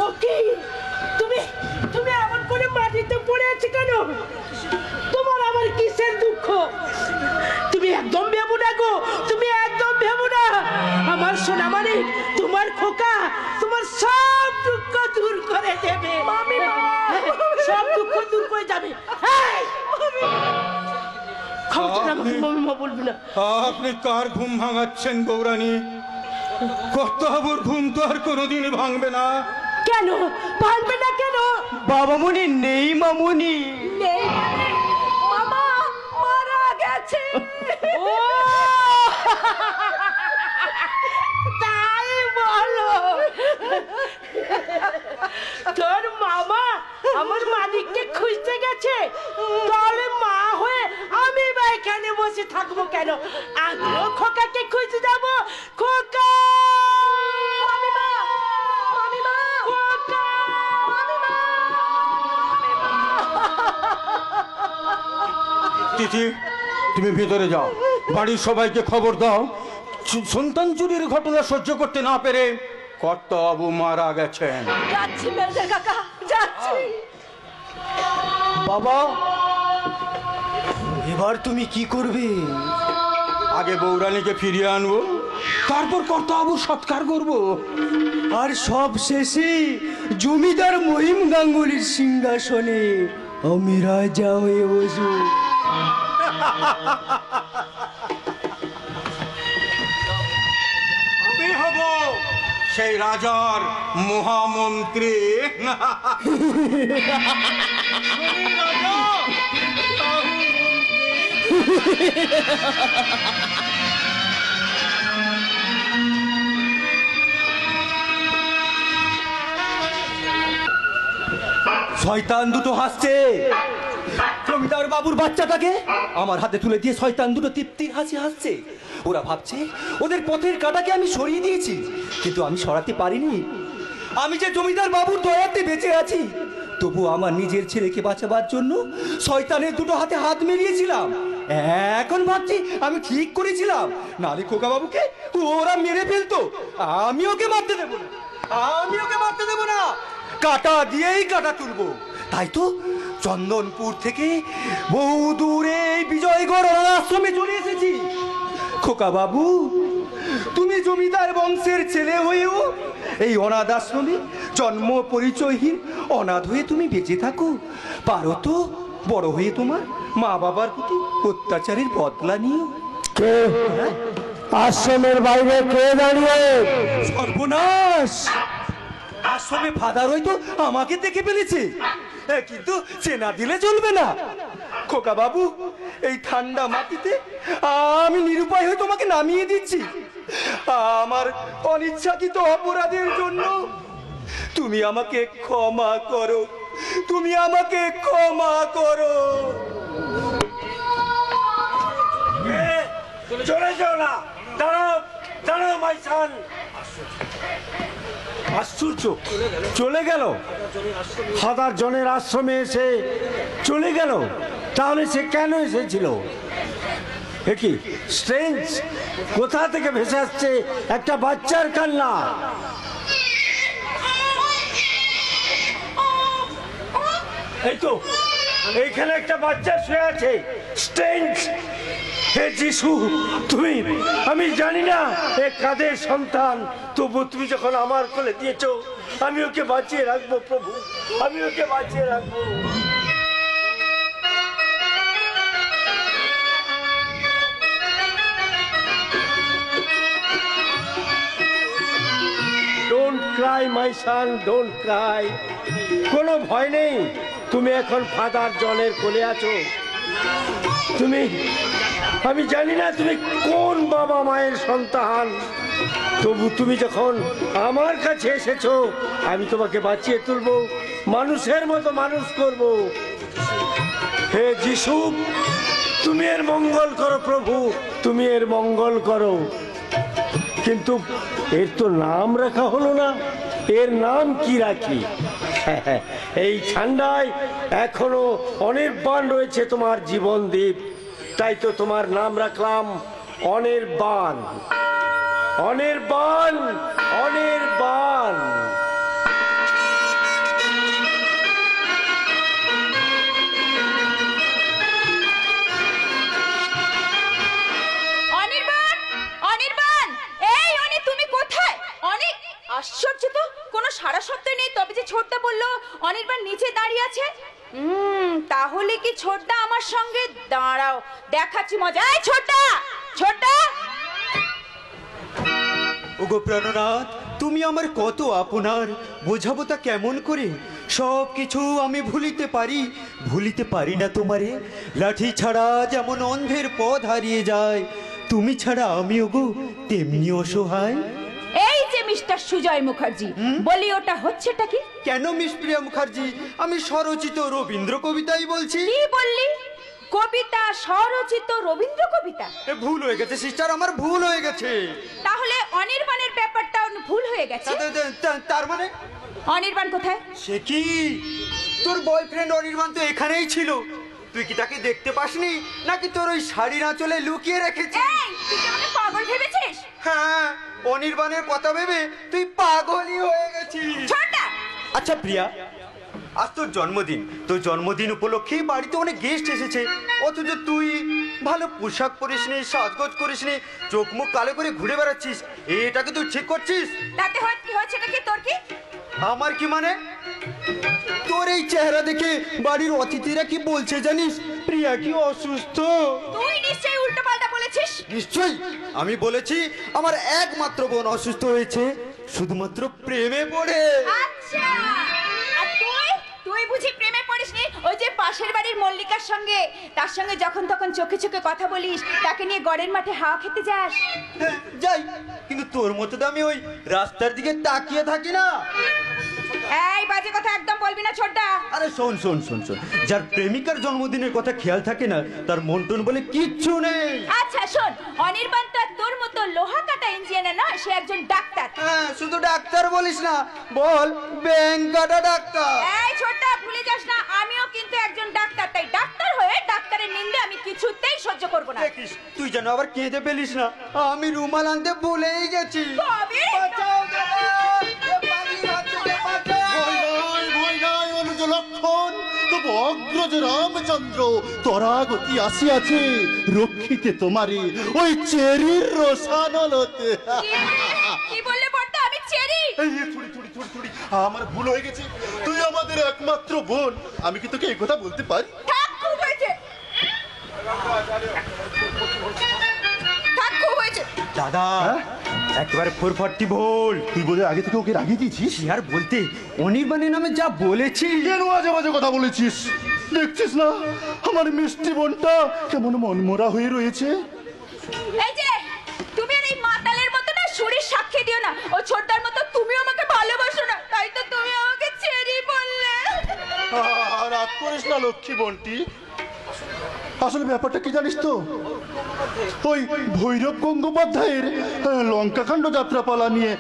ওকে, তুমি এমন করে মাটিতে পড়ে আছো কেন? তোমার আবার কিসের দুঃখ? তুমি একদম ভেবো না গো, তুমি একদম ভেবো না। আমার সোনা মানে তোমার খোকা তোমার সব দুঃখ দূর করে দেবে। সব দুঃখ দূর করে যাবে। মামিমা বলবি না। আপনি কার ঘুম ভাঙাচ্ছেন গৌরানী? কর্তাবুর ঘুম তো আর কোনোদিন ভাঙবে না। কেন ভাঙবে না কেন? বাবামণি নেই মামনি। নেই মানে মামা মারা গেছে। ও তাই বলো? তোর মামা আমার মালিককে খুঁজতে গেছে, তাহলে মা হয়ে আমি বা এখানে বসে থাকবো কেন? আমিও খোকাকে খুঁজতে যাবো। খোকা, তিথি, তুমি ভেতরে যাও, বাড়ির সবাইকে খবর দাও সন্তান চুরির ঘটনা সহ্য করতে না পেরে কর্তাবু মারা গেছেন। যাচ্ছি মেজর কাকা, যাচ্ছি। বাবা, এবার তুমি কি করবে? আগে বৌরানীকে ফিরিয়ে আনবো, তারপর কর্তাবু সৎকার করবো। আর সব শেষে জমিদার মহিম গাঙ্গুলির সিংহাসনে আমি রাজা হয়ে বসবো। আমি হব সেই রাজার মহামন্ত্রী। শয়তান দুটো হাসছে। জমিদার বাবুর বাচ্চাটাকে আমার হাতে তুলে দিয়ে শয়তান দুটো তৃপ্তির হাসি হাসছে। ওরা ভাবছে ওদের পথের কাঁটাকে আমি সরিয়ে দিয়েছি, কিন্তু আমি সরাতে পারিনি। আমি যে জমিদার বাবুর দয়াতে বেঁচে আছি, তবু আমার নিজের ছেলেকে বাঁচাবার জন্য শয়তানের দুটো হাতে হাত মিলিয়েছিলাম। এখন ভাবছি আমি ঠিক করেছিলাম, নালে খোকা বাবুকে ওরা মেরে ফেলতো। আমি ওকে মারতে দেবো না, আমি ওকে মারতে দেবো না, কাটা দিয়েই কাটা তুলবো। তাই তো চন্দনপুর থেকে বহু দূরে বিজয়গড় আশ্রমে চলে এসেছি। খোকা বাবু, তুমি জমিদার বংশের ছেলে হয়েও এই অনাথ আশ্রমে জন্ম পরিচয়হীন অনাথ হয়ে তুমি বেঁচে থাকো। পারো তো বড় হয়ে তোমার মা বাবার প্রতি অত্যাচারের বদলা নিও। আশ্রমের বাইরে কে দাঁড়িয়ে? সর্বনাশ! আশ্রমে ফাদার হয়তো আমাকে দেখে ফেলেছে, কিন্তু চেনা দিলে চলবে না। খোকা বাবু, এই ঠান্ডা মাটিতে আমি নিরুপায় হয়ে তোমাকে নামিয়ে দিচ্ছি। আমার অনিচ্ছাকৃত অপরাধের জন্য তুমি আমাকে ক্ষমা করো, তুমি আমাকে ক্ষমা করো। চলে যাও না, দাঁড়াও দাঁড়াও মাই সান। আশ্চর্য, চলে গেল। ফাদার জনের আশ্রমে এসে চলে গেল। তাহলে সে কেন এসেছিল? কি স্ট্রেঞ্জ, কোথা থেকে ভেসে আসছে একটা বাচ্চার কান্না। এই তো এইখানে একটা বাচ্চা শুয়ে আছে। স্ট্রেঞ্জ, হে যিশু, তুমি, আমি জানি না এ কাদের সন্তান, তবু তুমি যখন আমার কোলে দিয়েছো আমি ওকে বাঁচিয়ে রাখবো প্রভু, আমি ওকে বাঁচিয়ে রাখবো। Don't cry my son, don't cry. কোনো ভয় নেই, তুমি এখন ফাদার জনের কোলে আছো। তুমি, আমি জানি না তুমি কোন বাবা মায়ের সন্তান, তবু তুমি যখন আমার কাছে এসেছো আমি তোমাকে বাঁচিয়ে তুলবো, মানুষের মতো মানুষ করব। হে যিশু, তুমি এর মঙ্গল করো প্রভু, তুমি এর মঙ্গল করো। কিন্তু এর তো নাম রাখা হলো না, এর নাম কি রাখি? এই ঠান্ডায় এখনো অনির্বাণ রয়েছে তোমার জীবন দ্বীপ, তাই তো তোমার নাম রাখলাম অনির্বাণ। অনির্বাণ, অনির্বাণ। অনির্বাণ, অনির্বাণ, এই অনি, তুমি কোথায়? অনি, আশ্চর্য তো, কোনো সারা শব্দ নেই। তবে যে ছোটদা বললো অনির্বাণ নিচে দাঁড়িয়ে আছে। তাহলে কি ছোটদা আমার সঙ্গে? দাঁড়াও, দেখাচ্ছি মজা। এই ছোটদা, ছোটদা। ওগো প্রাণনাথ, তুমি আমার কত আপনার, বোঝাবো তা কেমন করে? সব কিছু আমি ভুলিতে পারি না তোমারে। লাঠি ছাড়া যেমন অন্ধের পথ হারিয়ে যায়, তুমি ছাড়া আমি ওগো তেমনি অসহায়। এই যে মিস্টার সুজয় মুখার্জি, বলি ওটা হচ্ছেটা কি? কেন মিস প্রিয়া মুখার্জি, আমি স্বরচিত রবীন্দ্র কবিতাই বলছি। কি বললি? কবিতা? স্বরচিত রবীন্দ্র কবিতা? ভুল হয়ে গেছে সিস্টার, আমার ভুল হয়ে গেছে। তাহলে অনির্বাণের ব্যাপারটাও ভুল হয়ে গেছে। তার মানে অনির্বাণ কোথায়? সে কি, তোর বয়ফ্রেন্ড অনির্বাণ তো এখানেই ছিল, তুই কি তাকে দেখতে পাসনি নাকি তোর ওই শাড়ির আঁচলে লুকিয়ে রেখেছিস? এই, তুই কি আমাকে পাগল ভেবেছিস? হ্যাঁ, অনির্বাণের কথা ভেবে তুই পাগলই হয়ে গেছিস। ছোটদা। আচ্ছা প্রিয়া, আজ তোর জন্মদিন, তোর জন্মদিন উপলক্ষে বাড়িতে অনেক গেস্ট এসেছে, অথচ তুই ভালো পোশাক পরিসনি, সাজগোজ করিসনি, চোখ মুখ কালো করে ঘুরে বেড়াচ্ছিস। এটাকে তুই ঠিক করছিস? তাতে কি হচ্ছে নাকি? তোর কি? আমার কি মানে? তোর এই চেহারা দেখে বাড়ির অতিথিরা কি বলছে জানিস? প্রিয়া কি অসুস্থ। তুই নিশ্চয়ই উল্টো পাল্টা বলেছিস। নিশ্চয়ই আমি বলেছি আমার একমাত্র বোন অসুস্থ হয়েছে শুধুমাত্র প্রেমে পড়ে। আচ্ছা, আর তুই বুঝি প্রেমে পড়িসনি ওই যে পাশের বাড়ির মল্লিকার সঙ্গে? তার সঙ্গে যখন তখন চোখে চোখে কথা বলিস, তাকে নিয়ে গড়ের মাঠে হাওয়া খেতে যাস। হ্যাঁ, যাই, কিন্তু তোর মতো তো আমি ওই রাস্তার দিকে তাকিয়ে থাকি না। এই বাজে কথা একদম বলবি না ছোটদা। আরে শোন শোন শোন শোন, যার প্রেমিকার জন্মদিনের কথা খেয়াল থাকে না তার মন টন বলে কিচ্ছু নেই। আচ্ছা শোন, অনির্বাণ তো তোর মতো লোহা কাটা ইঞ্জিনিয়ার না, সে একজন ডাক্তার। হ্যাঁ, শুধু ডাক্তার বলিস না, বল ব্যাংক কাটা ডাক্তার। এই ছোটদা, ভুলে যাস না আমিও কিন্তু একজন ডাক্তার, তাই ডাক্তার হয়ে ডাক্তারের নিন্দে আমি কিছুতেই সহ্য করব না। দেখিস, তুই যেন আবার কেঁদে ফেলিস না, আমি রুমাল আনতে ভুলেই গেছি। কবে? বাঁচাও দাদা, এ পানির হাত থেকে বাঁচাও। লক্ষণ তবু অগ্রজ রামচন্দ্র তরাগতি আসিয়াছে রক্ষিতে তোমারে ওই চেরির রসানলতে। কি বললে বড়দা? আমি চেরি? আমার ভুল হয়ে গেছে, তুই আমাদের একমাত্র বোন, আমি কি তোকে এই কথা বলতে পারি? থাক, খুব হয়েছে। দাদা একবারে 440 ভোল্ট। তুই বলে আগে থেকে ওকে রাগিয়ে দিয়েছিস? আর বলতে অনির্বাণের নামে যা বলেছি। কেন আজে বাজে কথা বলেছিস? দেখছিস না আমার মিষ্টি বোনটা কেমন মনমরা হয়ে রয়েছে? এই যে তুমি আর এই মাতালের মতো না সুরের সাক্ষী দিও না। ও ছোটদার মতো তুমি আমাকে ভালোবাসো না, তাই তো তুমি আমাকে চেরি বললে। রাগ করিস না লক্ষ্মী বোনটি, আসলে ব্যাপারটা কি জানিস তো, ওই ভৈরব গঙ্গোপাধ্যায়ের লঙ্কাকাণ্ড যাত্রাপালা নিয়ে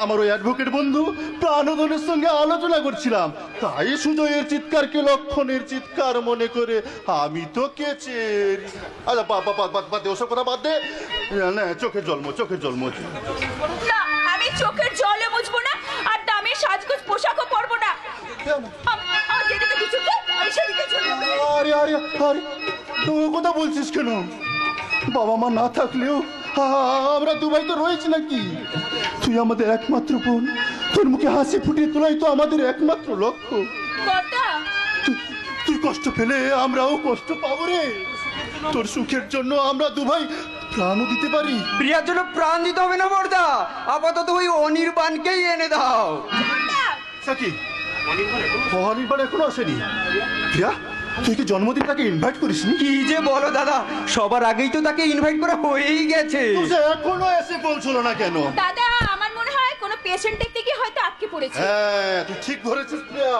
আমার ওই অ্যাডভোকেট বন্ধু প্রাণধনের সঙ্গে আলোচনা করছিলাম, তাই সুজয়ের চিৎকারকে লক্ষণের চিৎকার মনে করে আমি তো কেচের। আচ্ছা বাদ দে, ওসব কথা বাদ দে, না চোখের জল মোচ। না, আমি চোখের জলও মুছবো না, আর দামি সাজগোজ পোশাকও পরবো না। যেদিকে কিছু আমি সেদিকে চলে যাবো। আরে তুই কথা বলছিস কেন? বাবা মা না থাকলেও আমরা দুবাই তো রয়েছি নাকি? তুই আমাদের একমাত্র বোন, তোর মুখে হাসি ফুটিয়ে তোলাই তো আমাদের একমাত্র লক্ষ্য। কর্তা, তুই কষ্ট পেলে আমরাও কষ্ট পাবো রে। তোর সুখের জন্য আমরা দুভাই প্রাণও দিতে পারি। প্রিয়ার জন্য প্রাণ দিতে হবে না বর্দা, আপাতত ওই অনির্বাণকেই এনে দাও। সাকি অনির্বাণ এখনো আসেনি। প্রিয়া, তুই কি জন্মদিন তাকে ইনভাইট করিসনি? কি যে বলো দাদা, সবার আগেই তো তাকে ইনভাইট করা হয়েই গেছে। এখনো এসে পৌঁছলো না কেন? দাদা আমার মনে হয় কোনো পেশেন্টের থেকে হয়তো আটকে পড়েছে। হ্যাঁ, তুই ঠিক ধরেছিস প্রিয়া।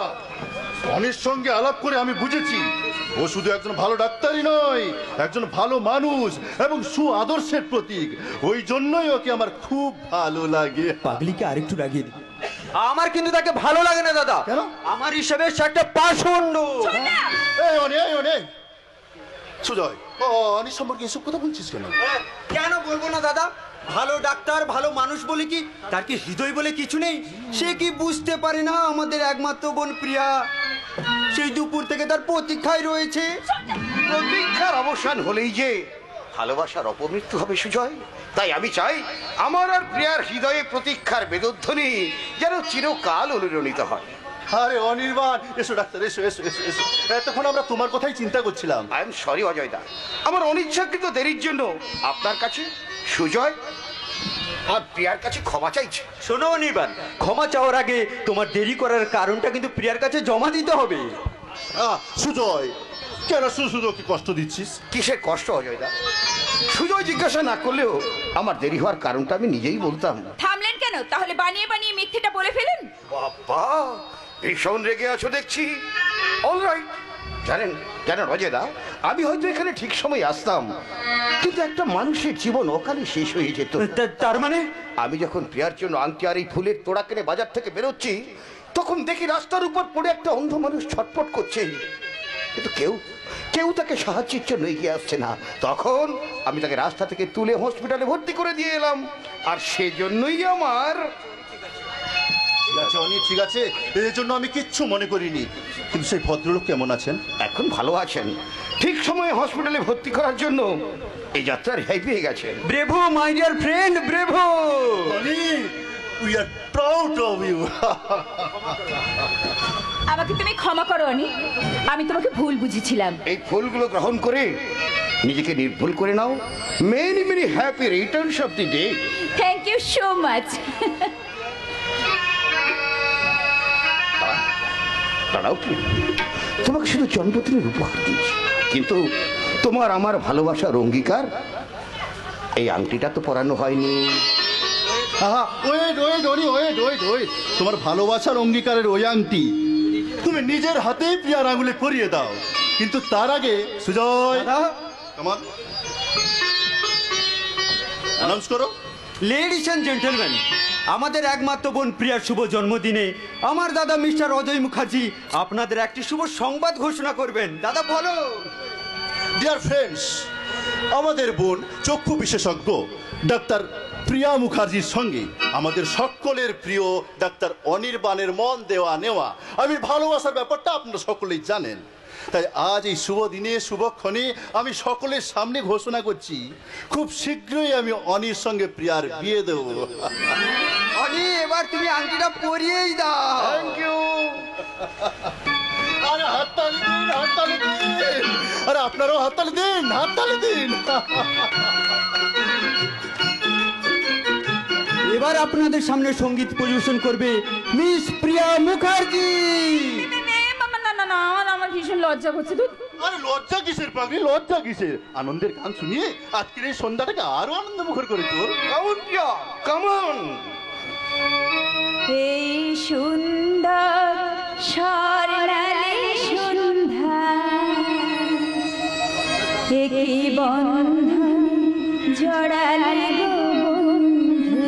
অনির সঙ্গে আলাপ করে আমি বুঝেছি ও শুধু একজন ভালো ডাক্তারই নয়, একজন ভালো মানুষ এবং সুআদর্শের প্রতীক। ওই জন্যই ওকে আমার খুব ভালো লাগে। পাগলিকে আরেকটু রাগিয়ে দিই। আমার কিন্তু তাকে ভালো লাগে না দাদা। কেন? আমার হিসাবে সে একটা পাষণ্ড। এই অনি, এই অনি, সুজয়, অনির সম্পর্কে এসব কথা বলছিস কেন? কেন বলবো না দাদা? ভালো ডাক্তার, ভালো মানুষ বলে কি তার কি হৃদয় বলে কিছু নেই? সে কি বুঝতে পারে না আমাদের একমাত্র বোন প্রিয়া সেই দুপুর থেকে তার প্রতীক্ষায় রয়েছে? প্রতীক্ষার অবসান হলেই যে ভালোবাসার অপমৃত্যু হবে সুজয়। তাই আমি চাই আমার আর প্রিয়ার হৃদয়ে প্রতীক্ষার বেদধ্বনি যেন চিরকাল অনুরণিত হয়। আরে অনির্বাণ, এসো ডাক্তার, এসো এসো এসো এসো। এতক্ষণ আমরা তোমার কথাই চিন্তা করছিলাম। আই এম সরি অজয়দা, আমার অনিচ্ছাকৃত দেরির জন্য আপনার কাছে সুজয় আর প্রিয়ার কাছে ক্ষমা চাইছে। শোনো অনির্বাণ, ক্ষমা চাওয়ার আগে তোমার দেরি করার কারণটা কিন্তু প্রিয়ার কাছে জমা দিতে হবে। সুজয়, কেন সুজয়কে কষ্ট দিচ্ছিস? কিসের কষ্ট অজয়দা? সুজয় জিজ্ঞাসা না করলেও আমার দেরি হওয়ার কারণটা আমি নিজেই বলতাম। থামলেন কেন? তাহলে বানিয়ে বানিয়ে মিথ্যেটা বলে ফেলুন। বাবা, ভীষণ রেগে আছো দেখছি। অলরাইট, জানেন জানেন অজয়দা, আমি হয়তো এখানে ঠিক সময় আসতাম, কিন্তু একটা মানুষের জীবন অকালে শেষ হয়ে যেত। তার মানে? আমি যখন প্রিয়ার জন্য আংটি আর এই ফুলের তোড়া কিনে বাজার থেকে বেরোচ্ছি, তখন দেখি রাস্তার উপর পড়ে একটা অন্ধ মানুষ ছটফট করছে, কিন্তু কেউ কেউ তাকে সাহায্যের জন্য এগিয়ে আসছে না। তখন আমি তাকে রাস্তা থেকে তুলে হসপিটালে ভর্তি করে দিয়ে এলাম, আর সেজন্যই আমার। ঠিক আছে অনি, ঠিক আছে, এই জন্য আমি কিচ্ছু মনে করিনি। কিন্তু সেই ভদ্রলোক কেমন আছেন? এখন ভালো আছেন। ঠিক সময়ে হসপিটালে ভর্তি করার জন্য এই যাত্রার রেহাই পেয়ে গেছেন। Bravo my dear friend, bravo. Oni, we are proud of you. আমাকে তুমি ক্ষমা করো অনি, আমি তোমাকে ভুল বুঝেছিলাম। এই ফুলগুলো গ্রহণ করে নিজেকে নির্ভুল করে নাও। Many many happy returns of the day. Thank you so much. দাঁড়াও, কি তোমাকে শুধু জন্মদিনের উপহার দিয়েছি, কিন্তু তোমার আমার ভালোবাসার অঙ্গীকার এই আংটিটা তো পরানো হয়নি। ওয়েট ওয়েট অনি, ওয়েট ওয়েট ওয়েট। তোমার ভালোবাসার অঙ্গীকারের ওই আংটি তুমি নিজের হাতেই প্রিয়ার আঙুলে পরিয়ে দাও। কিন্তু তার আগে সুজয়, কেমন অ্যানাউন্স করো। লেডিস এন্ড জেন্টলম্যান, আমাদের একমাত্র বোন প্রিয়ার শুভ জন্মদিনে আমার দাদা মিস্টার অজয় মুখার্জি আপনাদের একটি শুভ সংবাদ ঘোষণা করবেন। দাদা বলো। ডিয়ার ফ্রেন্ডস, আমাদের বোন চক্ষু বিশেষজ্ঞ ডাক্তার প্রিয়া মুখার্জির সঙ্গে আমাদের সকলের প্রিয় ডাক্তার অনির্বাণের মন দেওয়া নেওয়া, আমি ভালোবাসার ব্যাপারটা আপনারা সকলেই জানেন। তাই আজ এই শুভ দিনে শুভক্ষণে আমি সকলের সামনে ঘোষণা করছি, খুব শীঘ্রই আমি অনির সঙ্গে প্রিয়ার বিয়ে দেব। অনি, এবার তুমি আংটিটা পরিয়েই দাও। Thank you. আরে হাততালি দিন, হাততালি দিন। আরে আপনারাও হাততালি দিন, হাততালি দিন। এবার আপনাদের সামনে সঙ্গীত পরিবেশন করবে মিস প্রিয়া মুখার্জি। আমার ভীষণ লজ্জা করছে। আরে লজ্জা কিসের পাগলি, লজ্জা কিসের? আনন্দের গান শুনিয়ে আজকের এই সন্ধ্যাটাকে আরো আনন্দ মুখর করে তোর। কামন প্রিয়া, কামন। এই সুন্দর স্বর্ণালী সন্ধ্যা, একই বন্ধন জড়ালে গো বন্ধু।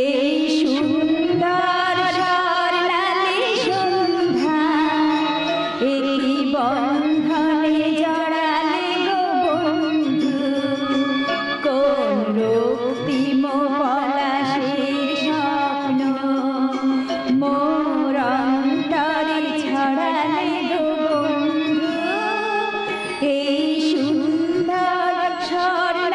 এই সুন্দর স্বর্ণালী সন্ধ্যা, একই বন্ধনে জড়ালে গো বন্ধু। কোন রক্তিম পলাশের স্বপ্ন মোর অন্তরে ছড়ালে গো বন্ধু। এই সুন্দর স্বর্ণ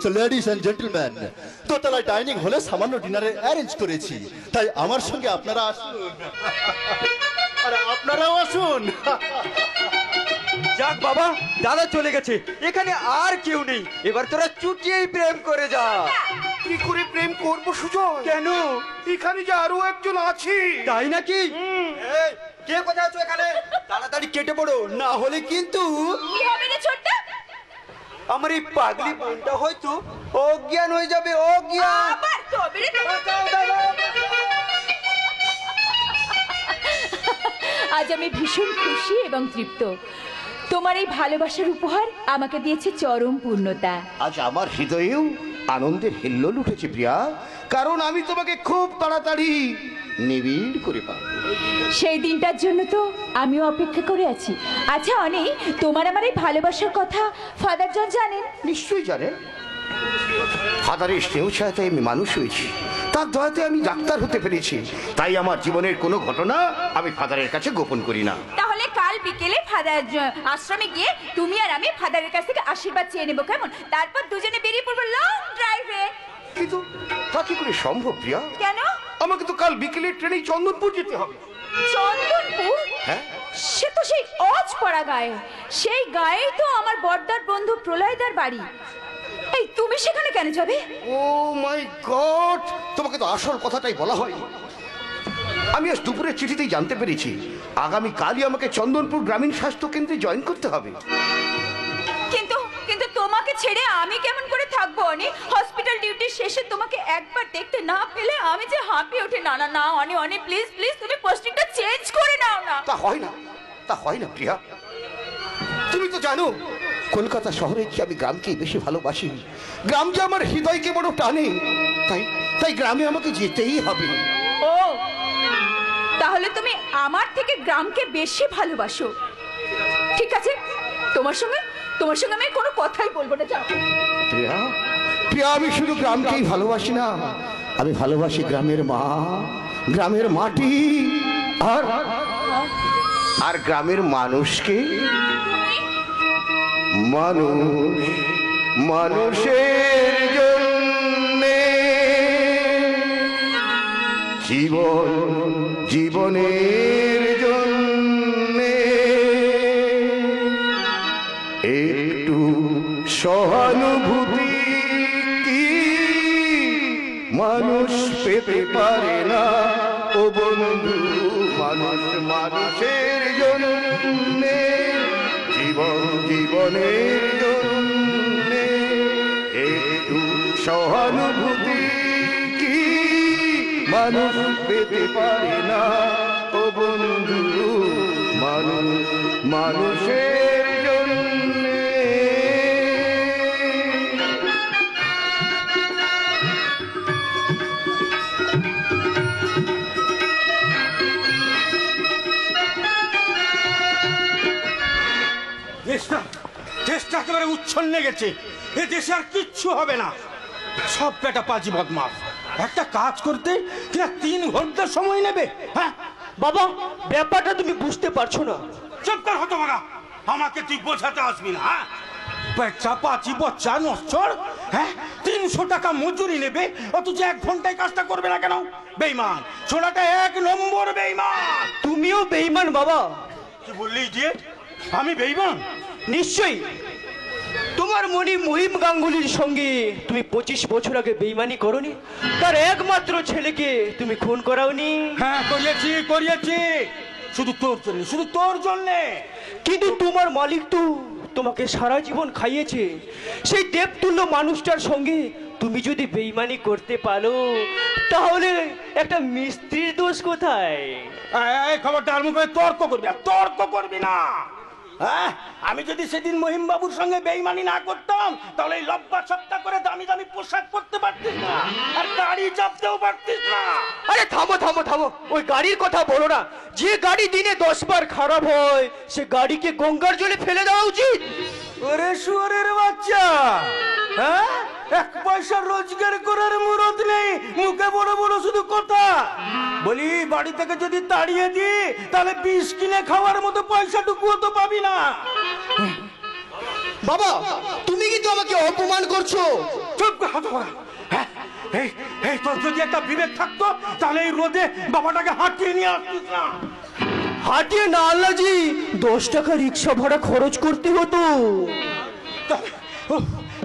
So ladies and gentlemen, দোতলায় ডাইনিং হলে সামান্য ডিনারের অ্যারেঞ্জ করেছি, তাই আমার সঙ্গে আপনারা আসুন। আরে আপনারাও আসুন। যাক বাবা, দাদা চলে গেছে, এখানে আর কেউ নেই, এবার তোরা চুটিয়েই প্রেম করে যা। কি করে প্রেম করব সুজয়? কেন? এখানে যে আরো একজন আছে। তাই নাকি? এই, কে কোথায় আছো এখানে? তাড়াতাড়ি কেটে পড়ো, না হলে কিন্তু কি হবে রে ছোট্টা? আমার এই পাগলি বোনটা হয়তো অজ্ঞান হয়ে যাবে। অজ্ঞান। আবার তবে রে আজ আমি ভীষণ খুশি এবং তৃপ্ত। তোমার এই ভালোবাসার উপহার আমাকে দিয়েছে চরম পূর্ণতা। আজ আমার হৃদয়েও আনন্দের হিল্লোল উঠেছে প্রিয়া, কারণ আমি তোমাকে খুব তাড়াতাড়ি নিবিড় করে পাবো। সেই দিনটার জন্য তো আমিও অপেক্ষা করে আছি। আচ্ছা অনি, তোমার আমার এই ভালোবাসার কথা ফাদার জন জানেন? নিশ্চয়ই জানেন। ফাদারের স্নেহ ছায়াতে আমি মানুষ হয়েছি, তার দয়াতে আমি ডাক্তার হতে পেরেছি, তাই আমার জীবনের কোনো ঘটনা আমি ফাদারের কাছে গোপন করি না। তাহলে কাল বিকেলে ফাদার আশ্রমে গিয়ে তুমি আর আমি ফাদারের কাছ থেকে আশীর্বাদ চেয়ে নেবো, কেমন? তারপর দুজনে বেরিয়ে পড়বো লং ড্রাইভে। কিন্তু তা কি করে সম্ভব প্রিয়া? কেন? আমাকে তো কাল বিকেলে ট্রেনে চন্দনপুর যেতে হবে। চন্দনপুর? হ্যাঁ, সে তো সেই অজপাড়া গায়ে, সেই গায়েই তো আমার বড়দার বন্ধু প্রলয়দার বাড়ি। এই তুমি সেখানে কেন যাবে? ও মাই গড, তোমাকে তো আসল কথাটাই বলা হয়নি। আমি আজ দুপুরের চিঠিতেই জানতে পেরেছি আগামী কালই আমাকে চন্দনপুর গ্রামীণ স্বাস্থ্য কেন্দ্রে জয়েন করতে হবে। কিন্তু কিন্তু তোমাকে ছেড়ে আমি কেমন করে থাকবো অনি? হসপিটাল ডিউটি শেষে তোমাকে একবার দেখতে না পেলে আমি যে হাঁপিয়ে ওঠে। না না না অনি, অনি প্লিজ প্লিজ, তুমি পোস্টিংটা চেঞ্জ করে নাও না। তা হয় না, তা হয় না প্রিয়া। তুমি তো জানো কলকাতা শহরে কি আমি গ্রামকেই বেশি ভালোবাসি। গ্রাম যে আমার হৃদয়কে বড় টানে, তাই তাই গ্রামে আমাকে যেতেই হবে। ও তাহলে তুমি আমার থেকে গ্রামকে বেশি ভালোবাসো? ঠিক আছে, তোমার সঙ্গে আমি কোনো কথাই বলবো না। যাও প্রিয়া, প্রিয়া, আমি শুধু গ্রামকেই ভালোবাসি না, আমি ভালোবাসি গ্রামের মা, গ্রামের মাটি আর আর গ্রামের মানুষকে। মানুষ মানুষের জন্যে, জীবন জীবনের জন্যে, একটু সহানুভূতি কি মানুষ পেতে পারে না ও বন্ধু? মানুষ মানুষের জন্যে, জীবন জীবনের জন্যে, একটু সহানুভূতি কি মানুষ পেতে পারে না ও বন্ধু? মানুষ মানুষের জন্যে। দেশটা একেবারে উচ্ছন্নে গেছে। এ দেশে আর কিচ্ছু হবে না। সব পেটা পাজি বদমাস। একটা কাজ করতে কিনা 3 ঘন্টা সময় নেবে। হ্যাঁ বাবা, ব্যাপারটা তুমি বুঝতে পারছো না। চুপ কর হতভাগা, আমাকে তুই বোঝাতে আসবি না। হ্যাঁ পেটা পাজি বচ্চা নশ্বর। হ্যাঁ 300 টাকা মজুরি নেবে, অথচ 1 ঘন্টায় কাজটা করবে না কেন? বেঈমান, ছোড়াটা 1 নম্বর বেঈমান। তুমিও বেঈমান বাবা। কি বললি যে আমি বেঈমান? নিশ্চয়ই। তোমার মনি মহিম গাঙ্গুলির সঙ্গে তুমি 25 বছর আগে বেঈমানি করনি? তার একমাত্র ছেলেকে তুমি খুন করাওনি? হ্যাঁ করিয়েছি, শুধু তোর জন্যে। কিন্তু তোমার মালিক তো তোমাকে সারা জীবন খাইয়েছে। সেই দেবতুল্য মানুষটার সঙ্গে তুমি যদি বেঈমানি করতে পারো, তাহলে একটা মিস্ত্রির দোষ কোথায়? এই খবরদার মুখে তর্ক করবি না। হ্যাঁ আমি যদি সেদিন মহিম বাবুর সঙ্গে বেঈমানি না করতাম, তাহলে এই লব্বা সপ্তাহ করে দামি দামি পোশাক পরতে পারতিস না, আর গাড়ি চাপতেও পারতিস না। আরে থামো, ওই গাড়ির কথা বলো না। যে গাড়ি দিনে 10 বার খারাপ হয়, সে গাড়িকে গঙ্গার জলে ফেলে দেওয়া উচিত। ওরে শুয়োরের বাচ্চা, হ্যাঁ 1 পয়সা রোজগার করার মুরত নেই, মুখে বড় বড় শুধু কথা। বলি বাড়ি থেকে যদি তাড়িয়ে দি, তাহলে 20 কিনে খাওয়ার মতো পয়সাটুকুও তো পাবি না। বাবা, তুমি কিন্তু আমাকে অপমান করছো। চুপ কর হতভাগা। হ্যাঁ এই তোর যদি একটা বিবেক থাকতো, তাহলে এই রোদে বাবাটাকে হাঁটিয়ে নিয়ে আসতিস না। হাঁটিয়ে না আল্লাজি, 10 টাকা রিক্সা ভাড়া খরচ করতে হতো।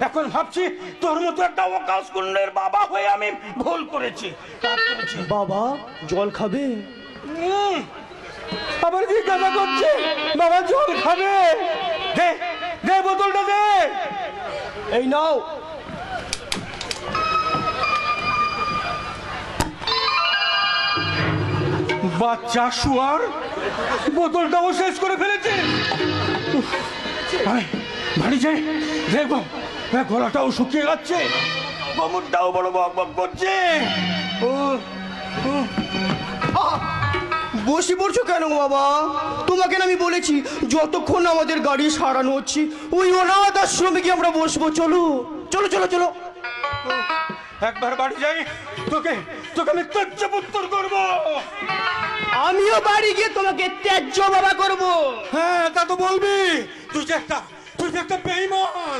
এখন ভাবছি তোর মতো একটা অকাশকুণ্ডের বাবা হয়ে আমি ভুল করেছি। বাবা জল খাবে? আবার জিজ্ঞাসা করছে বাবা জল খাবে? দে বোতলটা দে। এই নাও। বাচ্চা শুয়ার, বোতলটাও শেষ করে ফেলেছে। বাড়ি যাই দেখো, গলাটাও শুকিয়ে যাচ্ছে, কোমরটাও বড় বক বক করছে। বসে পড়ছো কেন বাবা? তোমাকে না আমি বলেছি যতক্ষণ আমাদের গাড়ি সারানো হচ্ছে ওই অনাথ আশ্রমে কি আমরা বসবো। চলো। একবার বাড়ি যাই, তোকে আমি ত্যায্য পুত্র করবো। আমিও বাড়ি গিয়ে তোমাকে ত্যায্য বাবা করবো। হ্যাঁ তা তো বলবি। তুই যে একটা বেঈমান।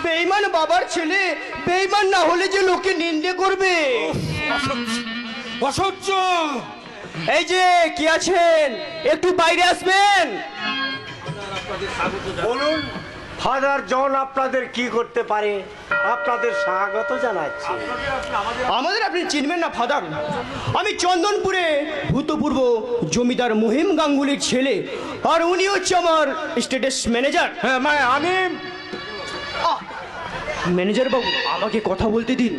বেঈমান বাবার ছেলে বেঈমান না হলে যে লোকে নিন্দে করবে। অসহ্য। এই যে কি আছেন, একটু বাইরে আসবেন। বলুন ফাদার জন আপনাদের কি করতে পারে? আপনাদের স্বাগত জানাচ্ছি। আমাদের আপনি চিনবেন না ফাদার, আমি চন্দনপুরে ভূতপূর্ব জমিদার মহিম গাঙ্গুলির ছেলে, আর উনি হচ্ছে আমার স্টেটের ম্যানেজার। হ্যাঁ আমি ম্যানেজার বাবু আমাকে কথা বলতে দিন।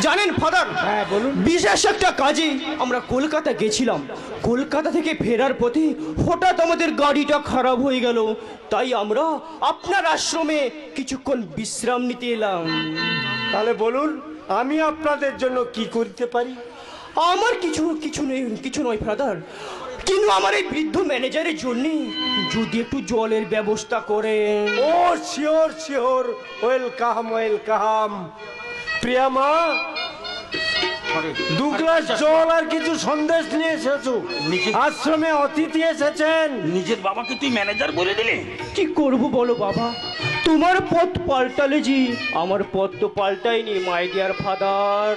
জানেন ফাদার, হ্যাঁ বলুন। বিশেষ একটা কাজে আমরা কলকাতা গেছিলাম। কলকাতা থেকে ফেরার পথে হঠাৎ আমাদের গাড়িটা খারাপ হয়ে গেল, তাই আমরা আপনার আশ্রমে কিছুক্ষণ বিশ্রাম নিতে এলাম। তাহলে বলুন আমি আপনাদের জন্য কি করতে পারি? আমার কিছু নয় ফাদার, কিন্তু আমার এই বৃদ্ধ ম্যানেজারের জন্য যদি একটু জলের ব্যবস্থা করেন। ও শিওর, ওয়েলকাম। প্রিয়া মা, 2 গ্লাস জল আর কিছু সন্দেশ নিয়ে এসেছো। আশ্রমে অতিথি এসেছেন। নিজের বাবাকে তুই ম্যানেজার বলে দিলে? কি করব বলো বাবা, তোমার পথ পাল্টালে জি আমার পথ তো পাল্টাইনি মাই ডিয়ার ফাদার।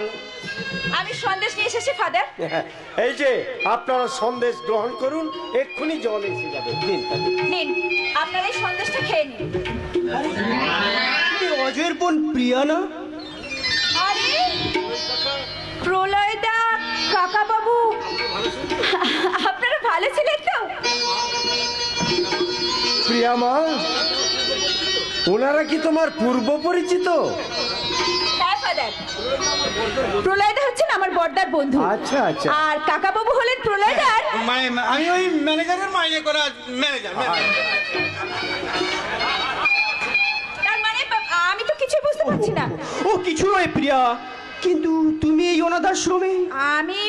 আমি সন্দেশ নিয়ে এসেছি ফাদার। এই যে আপনারা সন্দেশ গ্রহণ করুন, এক্ষুনি জল এসে যাবে। নিন, আপনারা এই সন্দেশটা খেয়ে নিন। অজয়ের বোন প্রিয়া না? আরে প্রলয়দা, কাকা বাবু, আপনারা ভালো ছিলেন তো? প্রিয়া মা, ওনারা কি তোমার পূর্ব পরিচিত? হ্যাঁ ফাদার, প্রলয়দা হচ্ছেন আমার বড়দার বন্ধু। আচ্ছা। আর কাকা বাবু হলেন প্রলয়দার। আমি ওই ম্যানেজারের মাইনে করা ম্যানেজার। তার মানে আমি তো কিছু বুঝতে পারছি না। ও কিছু নয় প্রিয়া, কিন্তু তুমি এই অনাথ আশ্রমে? আমি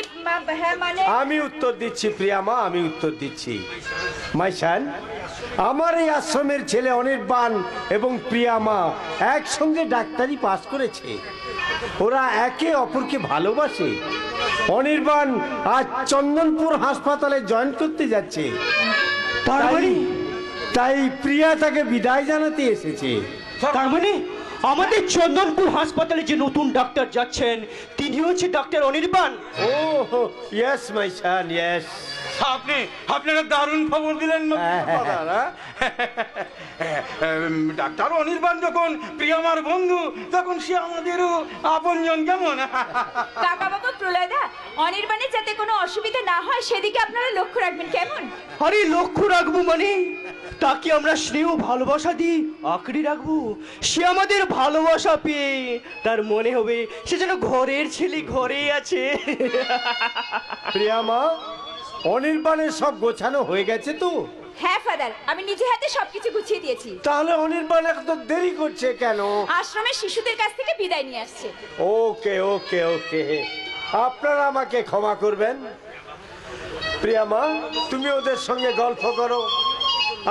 হ্যাঁ মানে আমি উত্তর দিচ্ছি প্রিয়ামা, আমি উত্তর দিচ্ছি। মাইশান, আমার এই আশ্রমের ছেলে অনির্বাণ এবং প্রিয়ামা একসঙ্গে ডাক্তারি পাস করেছে। ওরা একে অপরকে ভালোবাসে। অনির্বাণ আজ চন্দনপুর হাসপাতালে জয়েন করতে যাচ্ছে। তাই প্রিয়া তাকে বিদায় জানাতে এসেছে। তার মানে আমাদের চন্দনপুর হাসপাতালে যে নতুন ডাক্তার যাচ্ছেন তিনি হচ্ছে ডাক্তার Anirban. Oh yes my son, yes. আপনারা দারুণ খবর দিলেন ডাক্তার অনির্বাণ যখন প্রিয়ামার বন্ধু, তখন সে আমাদেরও আপনজন। কেমন কাকা বাবু, প্রলয়দা, অনির্বাণের যাতে কোনো অসুবিধা না হয় সেদিকে আপনারা লক্ষ্য রাখবেন। কেমন? আরে লক্ষ্য রাখবো মানে তাকে আমরা স্নেহ ভালোবাসা দিই আঁকড়ে রাখবো। সে আমাদের ভালোবাসা পেয়ে তার মনে হবে সে যেন ঘরের ছেলে ঘরেই আছে। প্রিয়ামা, অনির্বাণের সব গোছানো হয়ে গেছে তো? হ্যাঁ ফাদার, আমি নিজে হাতে সবকিছু গুছিয়ে দিয়েছি। তাহলে অনির্বাণ এত দেরি করছে কেন? আশ্রমের শিশুদের কাছ থেকে বিদায় নিয়ে আসছে। ওকে ওকে ওকে, আপনারা আমাকে ক্ষমা করবেন। প্রিয়ামা, তুমি ওদের সঙ্গে গল্প করো,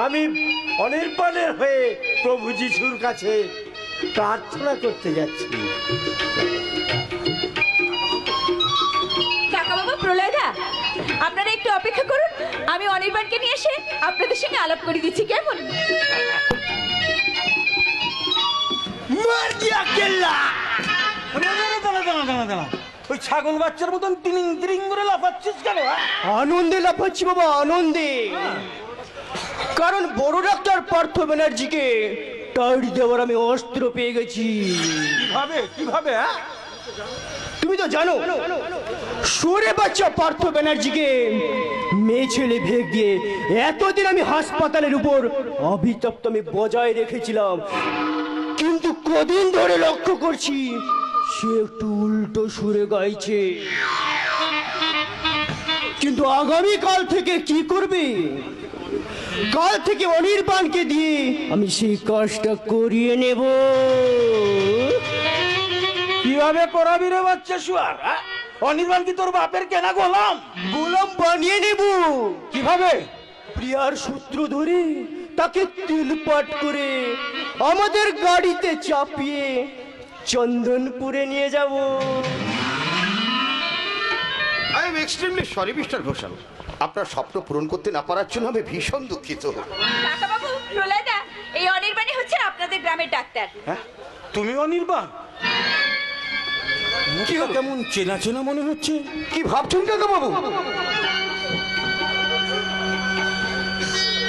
আমি অনির্বাণের হয়ে প্রভু যিশুর কাছে প্রার্থনা করতে যাচ্ছি। কাকা বাবু, প্রলয়দা, আপনারা একটু অপেক্ষা করুন, আমি অনির্বাণকে নিয়ে এসে আপনাদের সঙ্গে আলাপ করে দিচ্ছি। কেমন? ওই ছাগল বাচ্চার মতন টিনিং টিরিং করে লাফাচ্ছিস কেন? আনন্দে লাফাচ্ছি বাবা, আনন্দে। কারণ বড় ডাক্তার পার্থ ব্যানার্জিকে টাইট দেওয়ার আমি অস্ত্র পেয়ে গেছি। কিভাবে? তুমি তো জানো সুরে বাচ্চা পার্থ ব্যানার্জিকে মেয়ে ছেলে ভেগ দিয়ে এতদিন আমি হাসপাতালের উপর অবিতপ্ত আমি বজায় রেখেছিলাম, কিন্তু কদিন ধরে লক্ষ্য করছি সে একটু উল্টো সুরে গাইছে। কিন্তু আগামীকাল থেকে কি করবে? কাল থেকে অনির্বাণকে দিয়ে আমি সেই কাজটা করিয়ে নেব। কিভাবে করাবি রে বাচ্চা শুয়ার? অনির্বাণ কি তোর বাপের কেনা গোলাম? গোলাম বানিয়ে নেব। কিভাবে? প্রিয়ার সূত্র ধরে তাকে তিলপাট করে আমাদের গাড়িতে চাপিয়ে চন্দনপুরে নিয়ে যাব। I am extremely sorry mister Ghoshal, আপনার স্বপ্ন পূরণ করতে না পারার জন্য আমি ভীষণ দুঃখিত। কাকা বাবু, প্রলয়দা, এই অনির্বাণই হচ্ছে আপনাদের গ্রামের ডাক্তার। তুমি অনির্বাণ? কেমন চেনা চেনা মনে হচ্ছে। কি ভাবছেন কাকা বাবু?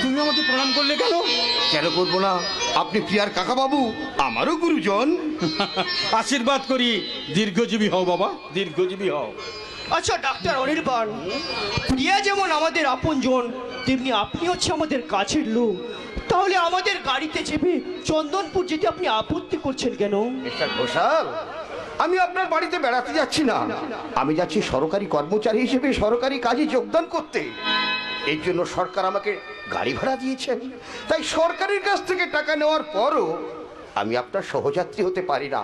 তুমি আমাকে প্রণাম করলে কেন? কেন করবো না, আপনি প্রিয়ার কাকা বাবু, আমারও গুরুজন। আশীর্বাদ করি, দীর্ঘজীবী হও বাবা, দীর্ঘজীবী হও। আচ্ছা ডাক্তার অনির্বাণ, প্রিয়া যেমন আমাদের আপনজন তেমনি আপনি হচ্ছে আমাদের কাছের লোক, তাহলে আমাদের গাড়িতে চেপে চন্দনপুর যেতে আপনি আপত্তি করছেন কেন? মিস্টার ঘোষাল, আমি আপনার বাড়িতে বেড়াতে যাচ্ছি না, আমি যাচ্ছি সরকারি কর্মচারী হিসেবে সরকারি কাজে যোগদান করতে। এর জন্য সরকার আমাকে গাড়ি ভাড়া দিয়েছেন, তাই সরকারের কাছ থেকে টাকা নেওয়ার পরও আমি আপনার সহযাত্রী হতে পারি না,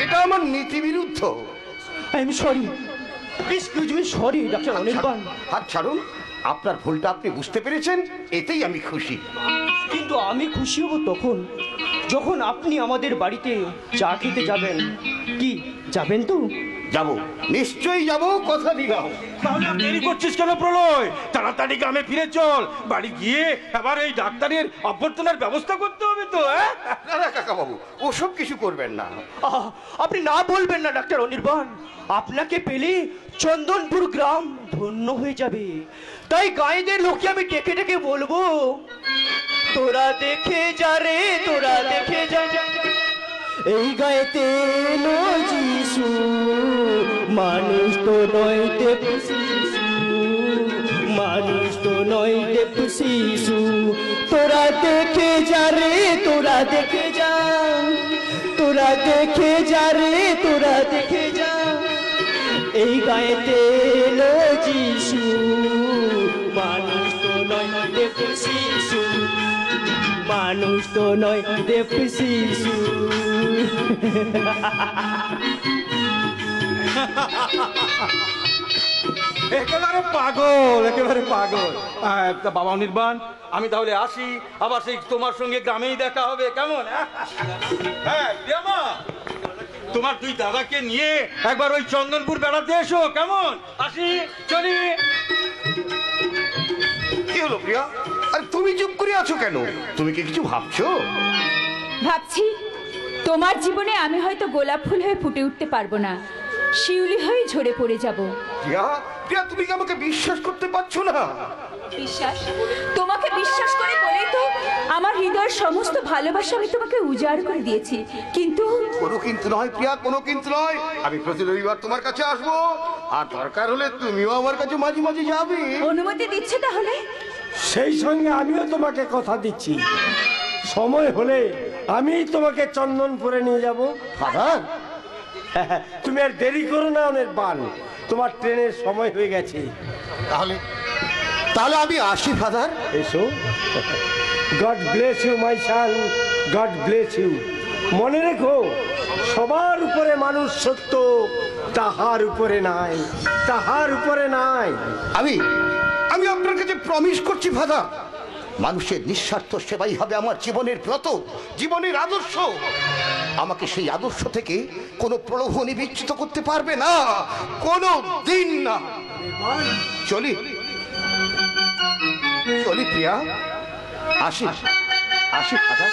এটা আমার নীতি বিরুদ্ধ। I am sorry, excuse me, sorry doctor Anirban. হাত ছাড়ুন, আপনার ভুলটা আপনি বুঝতে পেরেছেন, এতেই আমি খুশি। কিন্তু আমি খুশি হব তখন যখন আপনি আমাদের বাড়িতে চা খেতে যাবেন। কি যাবেন তো? যাব, নিশ্চয়ই যাব, কথা দিলাম। তাহলে আর দেরি করছিস কেন প্রলয়? তাড়াতাড়ি গ্রামে ফিরে চল, বাড়ি গিয়ে আবার এই ডাক্তারের অভ্যর্থনার ব্যবস্থা করতে হবে তো। না না কাকা বাবু, ওসব কিছু করবেন না। আপনি না বলবেন না ডাক্তার অনির্বাণ, আপনাকে পেলে চন্দনপুর গ্রাম ধন্য হয়ে যাবে। তাই গায়েদের লোককে আমি ডেকে ডেকে বলবো, তোরা দেখে যা রে, তোরা দেখে যা, এই গায়েতে এলো যিশু, মানুষ তো নয় দেব শিশু, মানুষ তো নয় দেব শিশু। তোরা দেখে যা রে, তোরা দেখে যা, তোরা দেখে যা রে, তোরা দেখে যা, এই গায়েতে এলো যিশু, মানুষ তো নয় দেব শিশু, মানুষ তো নয় দেব শিশু। একেবারে পাগল, একেবারে পাগল। তা বাবা অনির্বাণ, আমি তাহলে আসি, আবার সেই তোমার সঙ্গে গ্রামেই দেখা হবে, কেমন? হ্যাঁ প্রিয়ামা, তোমার দুই দাদাকে নিয়ে একবার ওই চন্দনপুর বেড়াতে এসো, কেমন? আসি, চলি। কি হলো প্রিয়া? আর তুমি চুপ করে আছো কেন? তুমি কি কিছু ভাবছো? ভাবছি তোমার জীবনে আমি হয়তো গোলাপ ফুল হয়ে ফুটে উঠতে পারবো না, শিউলি হয়ে ঝরে পড়ে যাব। প্রিয়া, প্রিয়া, তুমি কি আমাকে বিশ্বাস করতে পারছো না? বিশ্বাস? তোমাকে বিশ্বাস করে বলেই তো আমার হৃদয়ের সমস্ত ভালোবাসা আমি তোমাকে উজাড় করে দিয়েছি। কিন্তু কোনো কিন্তু নয় প্রিয়া, কোনো কিন্তু নয়। আমি প্রতি রবিবার তোমার কাছে আসবো, আর দরকার হলে তুমিও আমার কাছে মাঝে মাঝে যাবে। অনুমতি দিচ্ছে তাহলে? সেই সঙ্গে আমিও তোমাকে কথা দিচ্ছি, সময় হলে আমি তোমাকে চন্দনপুরে নিয়ে যাব। ফাদার, তুমি আর দেরি করো না অনির্বাণ, তোমার ট্রেনের সময় হয়ে গেছে। তাহলে তাহলে আমি আসি ফাদার। এসো। God bless you my son, God bless you. মনে রেখো, সবার উপরে মানুষ সত্য, তাহার উপরে নাই, তাহার উপরে নাই। আমি আপনার কাছে প্রমিস করছি ফাদার, মানুষের নিঃস্বার্থ সেবাই হবে আমার জীবনের ব্রত, জীবনের আদর্শ। আমাকে সেই আদর্শ থেকে কোনো প্রলোভনই বিচ্যুত করতে পারবে না, কোনো দিন না। চলি চলি প্রিয়া, আসি আসি ফাদার।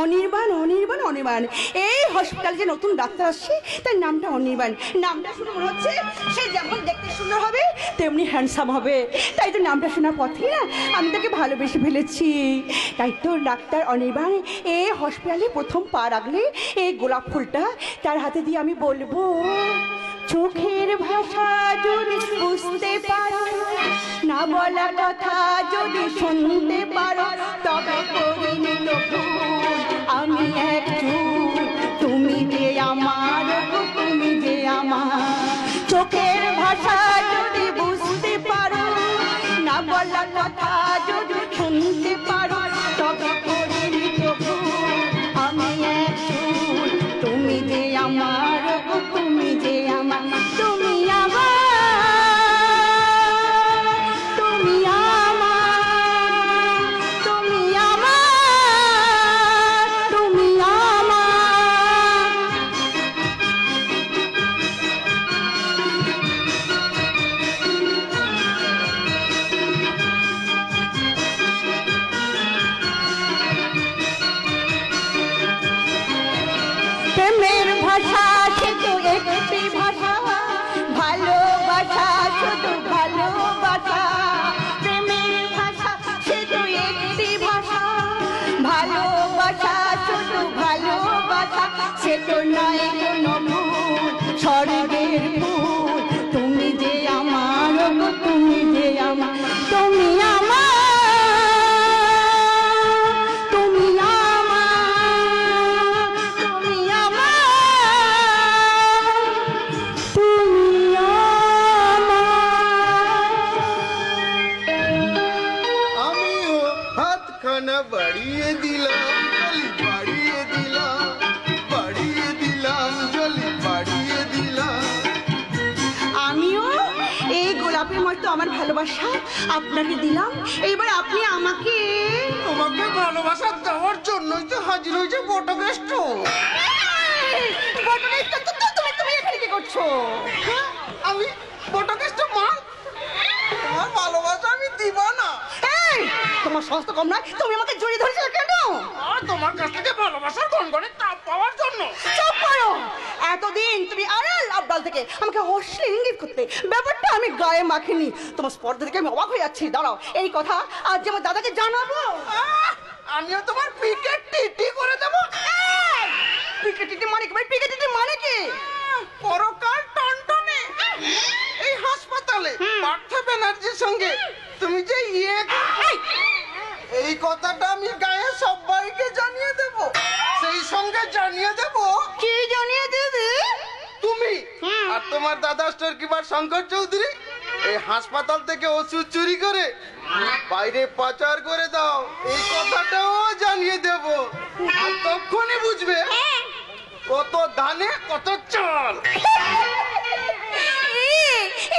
অনির্বাণ, অনির্বাণ, অনির্বাণ। এই হসপিটালে যে নতুন ডাক্তার আসছে তার নামটা অনির্বাণ। নামটা শুনে মনে হচ্ছে সে যেমন দেখতে সুন্দর হবে তেমনি হ্যান্ডসাম হবে। তাই তো নামটা শোনার পথে না আমি তাকে ভালোবেসে ফেলেছি। তাই তো ডাক্তার অনির্বাণ এই হসপিটালে প্রথম পা রাখলে এই গোলাপ ফুলটা তার হাতে দিয়ে আমি বলবো, চোখের ভাষা যদি বুঝতে পারো, না বলা কথা যদি শুনতে পারো, তবে পরিণত ফুল আমি এক চুল। তুমি যে আমার, তুমি যে আমার। চোখের ভাষা যদি বুঝতে পারো, না বলা কথা যদি শুনতে পারো, তবে পরিণত ফুল আমি এক চুল। তুমি যে আমার, তুমি যে আমার, তুমি আমার, তুমি আমার, তুমি আমার, তুমি আমার। প্রেমের ভাষা সে তো একটি ভাষা, ভালোবাসা শুধু ভালোবাসা। প্রেমের ভাষা সে তো একটি ভাষা, ভালোবাসা শুধু ভালোবাসা। সে তো নয় কোনো ভুল, স্বর্গের ফুল। তুমি যে আমার, তুমি যে আমার, তুমি আমার, তুমি আমার, তুমি আমার, তুমি আমার। আমিও হাতখানা বাড়িয়ে দিলাম, জলি বাড়িয়ে দিলাম, বাড়িয়ে দিলাম, জলি বাড়িয়ে দিলাম। আমিও এই গোলাপের মতো আমার ভালোবাসা আপনাকে দিলাম, এইবার আপনি আমাকে। তোমাকে ভালোবাসা দেওয়ার জন্যই তো হাজির হয়েছে বটগাছ। তুমি এখানে কি করছো? আমি বটগাছ মা, তোমার ভালোবাসা আমি দিব না। এই, তোমার সাহস তো কম নয়, তুমি আমাকে জড়িয়ে ধরেছিলে কেন? আর তোমার কাছ থেকে ভালোবাসার গনগনে তাপ পাওয়ার জন্য। চুপ করো। এতদিন তুমি আড়াল আবডাল থেকে আমাকে অশ্লীল ইঙ্গিত করতে, ব্যাপারটা আমি গায়ে মাখিনি। তোমার স্পর্ধা থেকে আমি অবাক হয়ে যাচ্ছি। দাঁড়াও, এই কথা আজ যে আমার দাদাকে জানাবো। আমিও তোমার পিকেট টিটি করে দেবো। পিকে টিটি মানে কি? পিকে টিটি মানে কি? পরকাল টনটনে এই হাসপাতালে পার্থ ব্যানার্জির সঙ্গে তুমি যে এই কথাটা আমি গায়ে সবাইকে জানিয়ে দেব। সেই সঙ্গে জানিয়ে দেব। কি জানিয়ে দেবে? তুমি আর তোমার দাদা স্টোর কিপার শঙ্কর চৌধুরী এই হাসপাতাল থেকে ওষুধ চুরি করে বাইরে পাচার করে দাও, এই কথাটাও জানিয়ে দেব। আর তখনই বুঝবে কত ধানে কত চাল।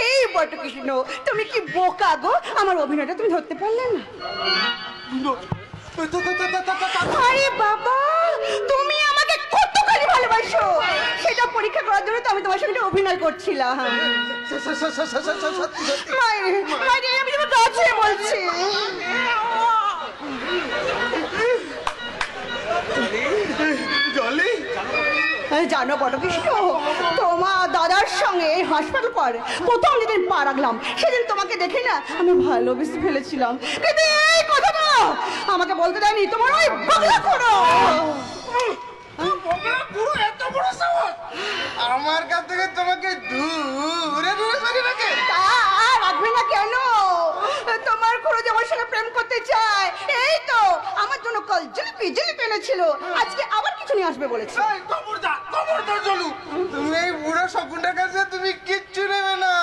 এই বটকৃষ্ণ, তুমি কি বোকা গো? আমার অভিনয়টা তুমি ধরতে পারলে না? আরে বাবা, তুমি আমাকে কতখানি ভালোবাসো সেটা পরীক্ষা করার জন্য তো আমি তোমার সঙ্গে অভিনয় করছিলাম। মায়ের আমি তোমার কাছে বলছি। জলি জানো বটকৃষ্ণ, তোমার দাদার সঙ্গে এই হাসপাতাল পর প্রথম যেদিন পা রাখলাম সেদিন তোমাকে দেখে না আমি ভালোবেসে ফেলেছিলাম, কিন্তু এই কথাটা আমাকে বলতে দেয়নি তোমার ওই বগলা করো। আমার কাছ থেকে তোমাকে দূরে দূরে সরিয়ে রাখে। তা রাখবে না কেন? তোমার খুড়ো যে আমার সঙ্গে প্রেম করতে চায়, এই তো আমার জন্য কাল জিলিপি এনেছিল, আজকে আবার কিছু নিয়ে আসবে বলেছে। খবরদার জলু, তুমি এই বুড়ো শকুনটার কাছে তুমি কিচ্ছু নেবে না।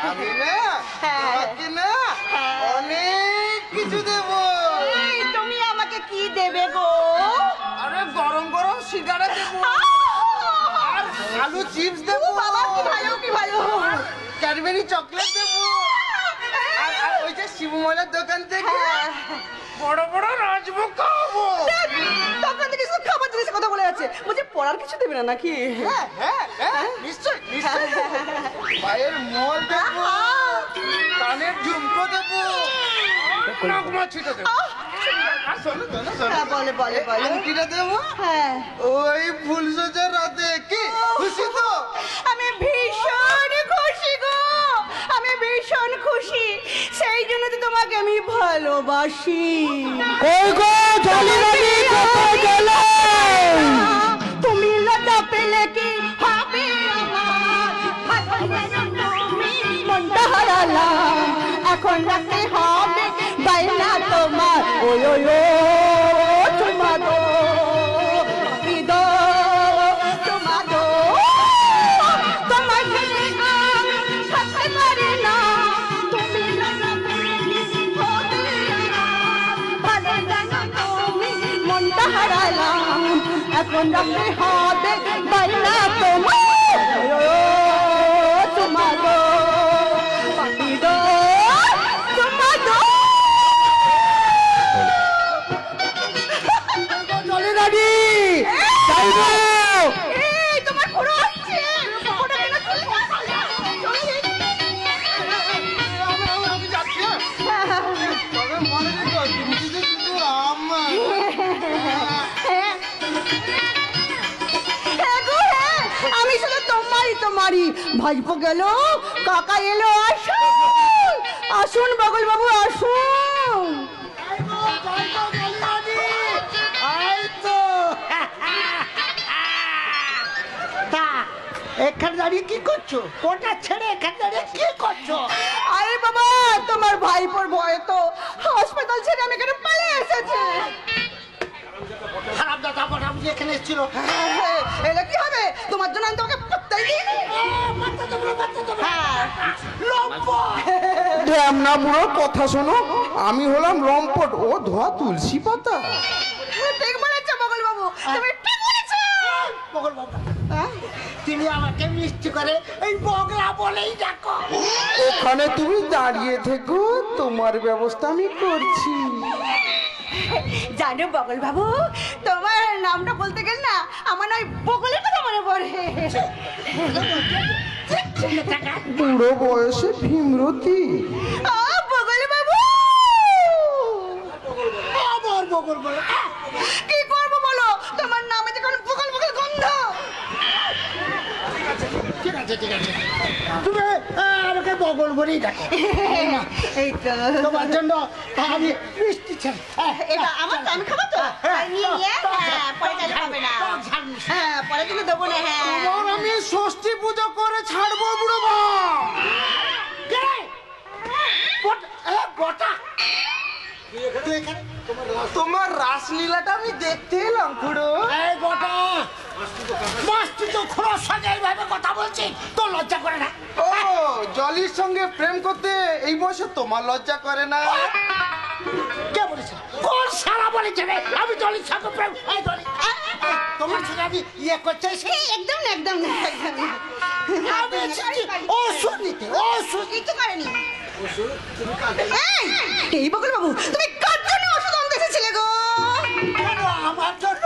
আমি না তোমাকে না অনেক কিছু দেব। তুমি আমাকে কি দেবে গো? আরে গরম গরম সিগারেট দেবো, আর আলু চিপস দেবো। বাবা কি ভালো, কি ভালো। ক্যাডবেরি চকলেট দেবো, আর ওই যে শিবমলের দোকান থেকে বড় বড় রাজভোগ খাওয়াবো। দোকান থেকে শুধু খাবার জিনিসের কথা বলে যাচ্ছে, বলছে পড়ার কিছু দেবে না নাকি? হ্যাঁ নিশ্চয় নিশ্চয়। পায়ের মল দেবো, কানের ঝুমকো দেবো, নগমা ছিটে দেবো। বলে বলে বলে আংটিটা দেবো। হ্যাঁ, ওই ফুল সজ্জার রাতে কি খুশি তো? আমি ভীষণ খুশি গো, আমি ভীষণ খুশি, সেই জন্য তো তোমাকে আমি ভালোবাসি। তুমি লতা পেলে কি হবে মনটা হারালাম, এখন রাখতে হবে বাইনা তোমার। ওই ওই ও তোমার গো, তোমার গো, তোমার থাকতে পারি না। তুমি ভালো জানো তুমি মনটা হারালাম, এখন রাখতে হবে বাইনা তোমার। তোমার গো, তোমার গো। এই তোমার খুড়ো আসছে, খুড়ো কেন চলে আমি যাচ্ছি। তবে মনে রেখো তুমি কিন্তু আমার। আমি শুধু তোমারই ভাইপো গেল, কাকা এলো, আসুন আসুন বগল বাবু আসুন। এখানে দাঁড়িয়ে কি করছো? কোটা ছেড়ে এখানে দাঁড়িয়ে কি করছো? আরে বাবা, তোমার ভাইপোর ভয়ে তো হাসপাতাল ছেড়ে আমি এখানে পালিয়ে এসেছি। খারাপ দাদা বুঝি এখানে এসেছিল। এটা কি হবে? তোমার জন্য আমি তোমাকে পাত্তাই দিইনি। না বুড়ো কথা শোনো, আমি হলাম লম্পট, ও ধোয়া তুলসী পাতা। ঠিক বলেছো বগল বাবু, তুমি ঠিক বলেছো। বগল বাবু, তুমি আমাকে মিষ্টি করে এই বগলা বলেই ডাকো। ওখানে তুমি দাঁড়িয়ে থেকো, তোমার ব্যবস্থা আমি করছি। জানো বগল বাবু, তোমার নামটা বলতে গেল না আমার ওই বগলের কথা মনে পড়ে। বুড়ো বয়সে ভীমরতি। বগল বাবু, আবার বগল বলে কি করবো বলো? তোমার নামে যখন বগল বগল গন্ধ। ঠিক আছে ঠিক আছে, তুমি আমাকে বগল বলেই ডাকো। এই তো তোমার জন্য আমি মিষ্টি চাই। এটা আমার, আমি খাবো তো, নিয়ে পরে চাইলে হবে না। হ্যাঁ, পরে কিন্তু দেবো না। হ্যাঁ, তোমার আমি ষষ্ঠী পুজো করে ছাড়বো বুড়ো মা। বটা তুই এখানে তোমার তোমার রাসলীলাটা আমি দেখতে এলাম খুড়ো। এই গোটা মাস্তি তো খুড়োর সঙ্গে এইভাবে কথা বলছি, তোর লজ্জা করে না? ও জলির সঙ্গে প্রেম করতে এই বয়সে তোমার লজ্জা করে না? কে বলেছে? কোন সারা বলেছে রে আমি জলির সঙ্গে প্রেম? এই জলি তোমার সঙ্গে আমি ইয়ে করতে একদম না, একদম না, একদম না। আমি এসেছি ওষুধ নিতে, ওষুধ কিছু করেনি। এই বকুল বাবু, তুমি কার জন্য ওষুধ আনতে এসেছিলে গো? কেন আমার জন্য?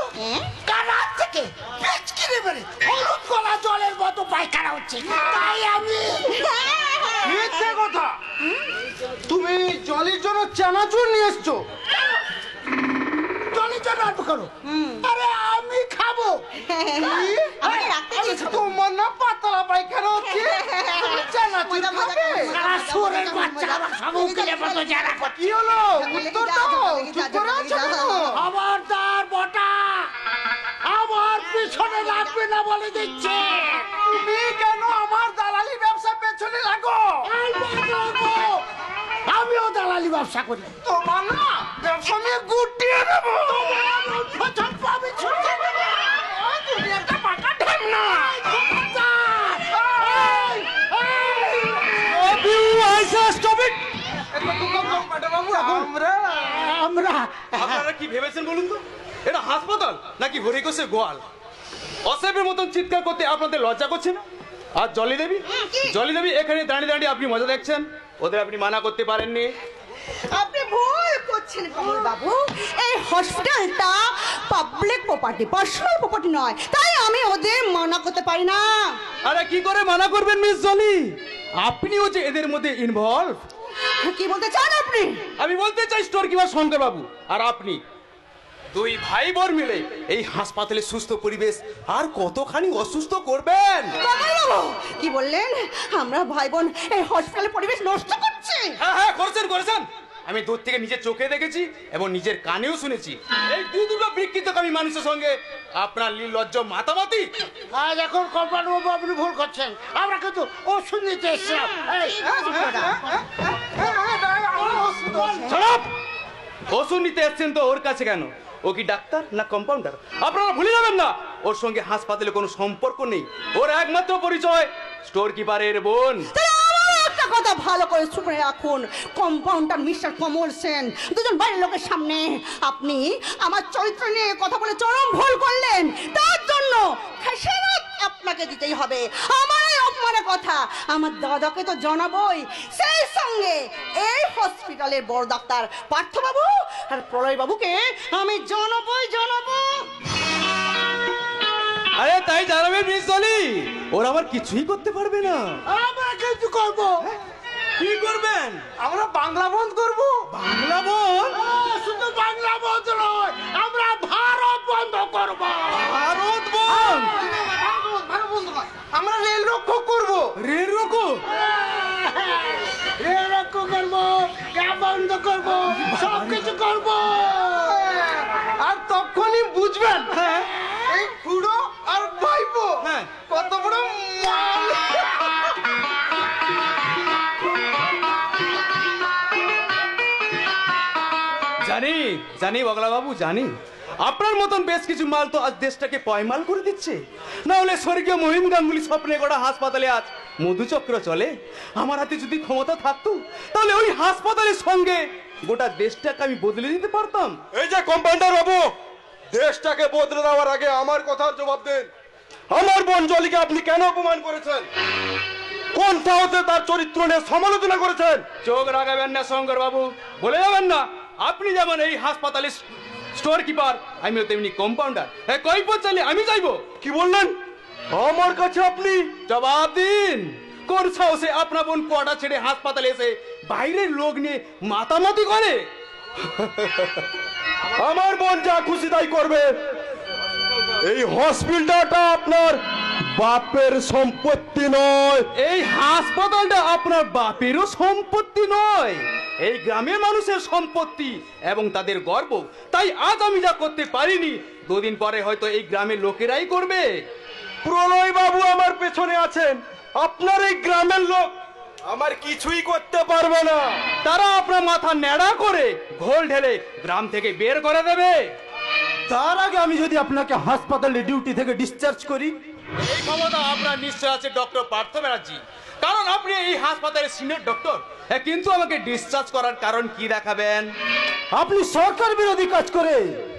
কার হাত থেকে পিচকিরি মেরে হলুদ গলা জলের মতো পায়খানা হচ্ছে, তাই আমি। মিথ্যে কথা। তুমি জলির জন্য চানাচুর নিয়ে এসছো। জলির জন্য আনবো কেন? আরে আমি খাবো। আমি রাখতে দিয়েছি তো। তোমার না পাতলা পায়খানা হচ্ছে, চানাচুর খাবে? সারা সুরের বাচ্চা আমার সঙ্গে উকিলের মতো যারা করছে। কি হলো? উত্তর দাও। চুপ করে আছো কেন? খবরদার বটা, আমার পিছনে লাগবে না বলে দিচ্ছে। তুমি কেন আমার দালালি ব্যবসা পেছনে লাগো? আমিও দালালি ব্যবসা করি। তোমার না ব্যবসা নিয়ে গুটিয়ে দেবো। আমি ছুটে দেবো। তুমি একটা পাকা ঢেম না। আপনারা কি ভেবেছেন বলুন তো? এটা হাসপাতাল নাকি হরিকোষের গোয়াল? অসেবের মতন চিৎকার করতে আপনাদের লজ্জা করছে না? আর জলি দেবী এখানে দাঁড়িয়ে দাঁড়িয়ে আপনি মজা দেখছেন, ওদের আপনি মানা করতে পারেননি। আপনি ভুল করছেন কমল বাবু। এই হসপিটালটা পাবলিক প্রপার্টি, পার্সোনাল প্রপার্টি নয়, তাই আমি ওদের মানা করতে পারি না। আরে কি করে মানা করবেন মিস জলি? আপনিও যে এদের মধ্যে ইনভলভ। কি বলতে চান আপনি? আমি বলতে চাই স্টোর কিপার শঙ্কর বাবু আর আপনি দুই ভাই বোন মিলে এই হাসপাতালের সুস্থ পরিবেশ আর কতখানি অসুস্থ করবেন। কমল বাবু কি বললেন? আমরা ভাই বোন এই হসপিটালের পরিবেশ নষ্ট করছি? হ্যাঁ করেছেন। আমি দূর থেকে নিজের চোখে দেখেছি এবং নিজের কানেও শুনেছি এই দুটো বিকৃতকামী মানুষের সঙ্গে আপনার নির্লজ্জ মাতামাতি। আজ এখন কল্পনা বাবু আপনি ভুল করছেন, আমরা কিন্তু ওষুধ নিতে এসেছিলাম। ওষুধ নিতে এসছেন তো ওর কাছে কেন? ও কি ডাক্তার না কম্পাউন্ডার? আপনারা ভুলে যাবেন না ওর সঙ্গে হাসপাতালে কোনো সম্পর্ক নেই। ওর একমাত্র পরিচয় স্টোর কিপারের বোন। একটা কথা ভালো করে শুনে রাখুন, কম্পাউন্ডার মিস্টার কমল সেন দুজন বাইরের লোকের সামনে আপনি আমার চরিত্র নিয়ে কথা বলে চরম ভুল করলেন। তার জন্য খেসারত আপনাকে দিতেই হবে। আমার এই অপমানের কথা আমার দাদাকে তো জানাবই, সেই সঙ্গে এই হসপিটালের বড় ডাক্তার পার্থবাবু আর প্রলয় বাবুকে আমি জানাবই। আরে তাই জানাবেন মিস জলি? ওরা আমার কিছুই করতে পারবে না। আমরা কিছু করবো। কি করবেন? আমরা বাংলা বন্ধ করবো। বাংলা বন্ধ? শুধু বাংলা বন্ধ নয়, আমরা ভারত বন্ধ করবো। ভারত বন্ধ? আমরা রেল রক্ষক করবো। রেল রক্ষো? রেল রক্ষক করবো, ক্যাব বন্ধ করবো, সব কিছু করবো। আর তখনই বুঝবেন এই খুড়ো আর ভাইপো কত বড় মাল। জানি বগলা বাবু, জানি আপনার মতন বেশ কিছু মাল তো আজ দেশটাকে পয়মাল করে দিচ্ছে। না হলে স্বর্গীয় মহিম গাঙ্গুলি স্বপ্নে গড়া হাসপাতালে আজ মধুচক্র চলে। আমার হাতে যদি ক্ষমতা থাকতো তাহলে ওই হাসপাতালের সঙ্গে গোটা দেশটাকে আমি বদলে দিতে পারতাম। এই যে কম্পাউন্ডার বাবু, দেশটাকে বদলে দেওয়ার আগে আমার কথার জবাব দেন। আমার বোন জলিকে আপনি কেন অপমান করেছেন? কোন সাহসে তার চরিত্র নিয়ে সমালোচনা করেছেন? চোখ রাগাবেন না শঙ্কর বাবু, বলে যাবেন না আপনি যেমন এই হাসপাতালের স্টোর কিপার, আমিও তেমনি কম্পাউন্ডার। কৈফিয়ত চাইলে আমি চাইবো। কি বললেন? আমার কাছে আপনি জবাব দিন। কোন সাহসে আপনার বোন কোয়ার্টার ছেড়ে হাসপাতালে এসে বাইরের লোক নিয়ে মাতামাতি করে? আমার বোন যা খুশি তাই করবে। এই হসপিটালটা আপনার বাপের সম্পত্তি নয়। এই হাসপাতালটা আপনার বাপেরও সম্পত্তি নয়, এই গ্রামের মানুষের সম্পত্তি এবং তাদের গর্ব। তাই আজ আমি যা করতে পারিনি, দুদিন পরে হয়তো এই গ্রামের লোকেরাই করবে। প্রলয় বাবু আমার পেছনে আছেন, আপনার এই গ্রামের লোক। আমার কিছুই করতে পারবে না। তারা আপনার মাথা ন্যাড়া করে ঘোল ঢেলে গ্রাম থেকে বের করে দেবে। তার আগে আমি যদি আপনাকে হাসপাতালে ডিউটি থেকে ডিসচার্জ করি? এই ক্ষমতা আপনার নিশ্চয় আছে ডক্টর পার্থ ব্যানার্জি, কারণ আপনি এই হাসপাতালের সিনিয়র ডক্টর। কিন্তু আমাকে ডিসচার্জ করার কারণ কি দেখাবেন? আপনি সরকার বিরোধী কাজ করে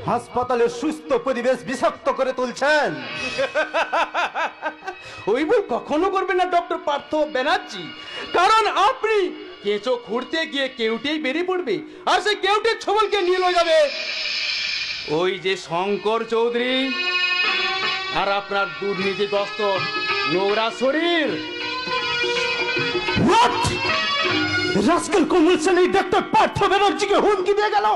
হাসপাতালের সুস্থ পরিবেশ বিষাক্ত করে তুলছেন। ওই ভুল কখনো করবেন না ডক্টর পার্থ ব্যানার্জি, কারণ আপনি কেঁচো খুঁড়তে গিয়ে কেউটেই বেরিয়ে পড়বে, আর সেই কেউটের ছবলকে নিয়ে লয়ে যাবে ওই যে শঙ্কর চৌধুরী আর আপনার দুর্নীতিগ্রস্ত নোংরা শরীর। রাস্কেল কমল সেন এই ডক্টর পার্থ ব্যানার্জিকে হুমকি দিয়ে গেল।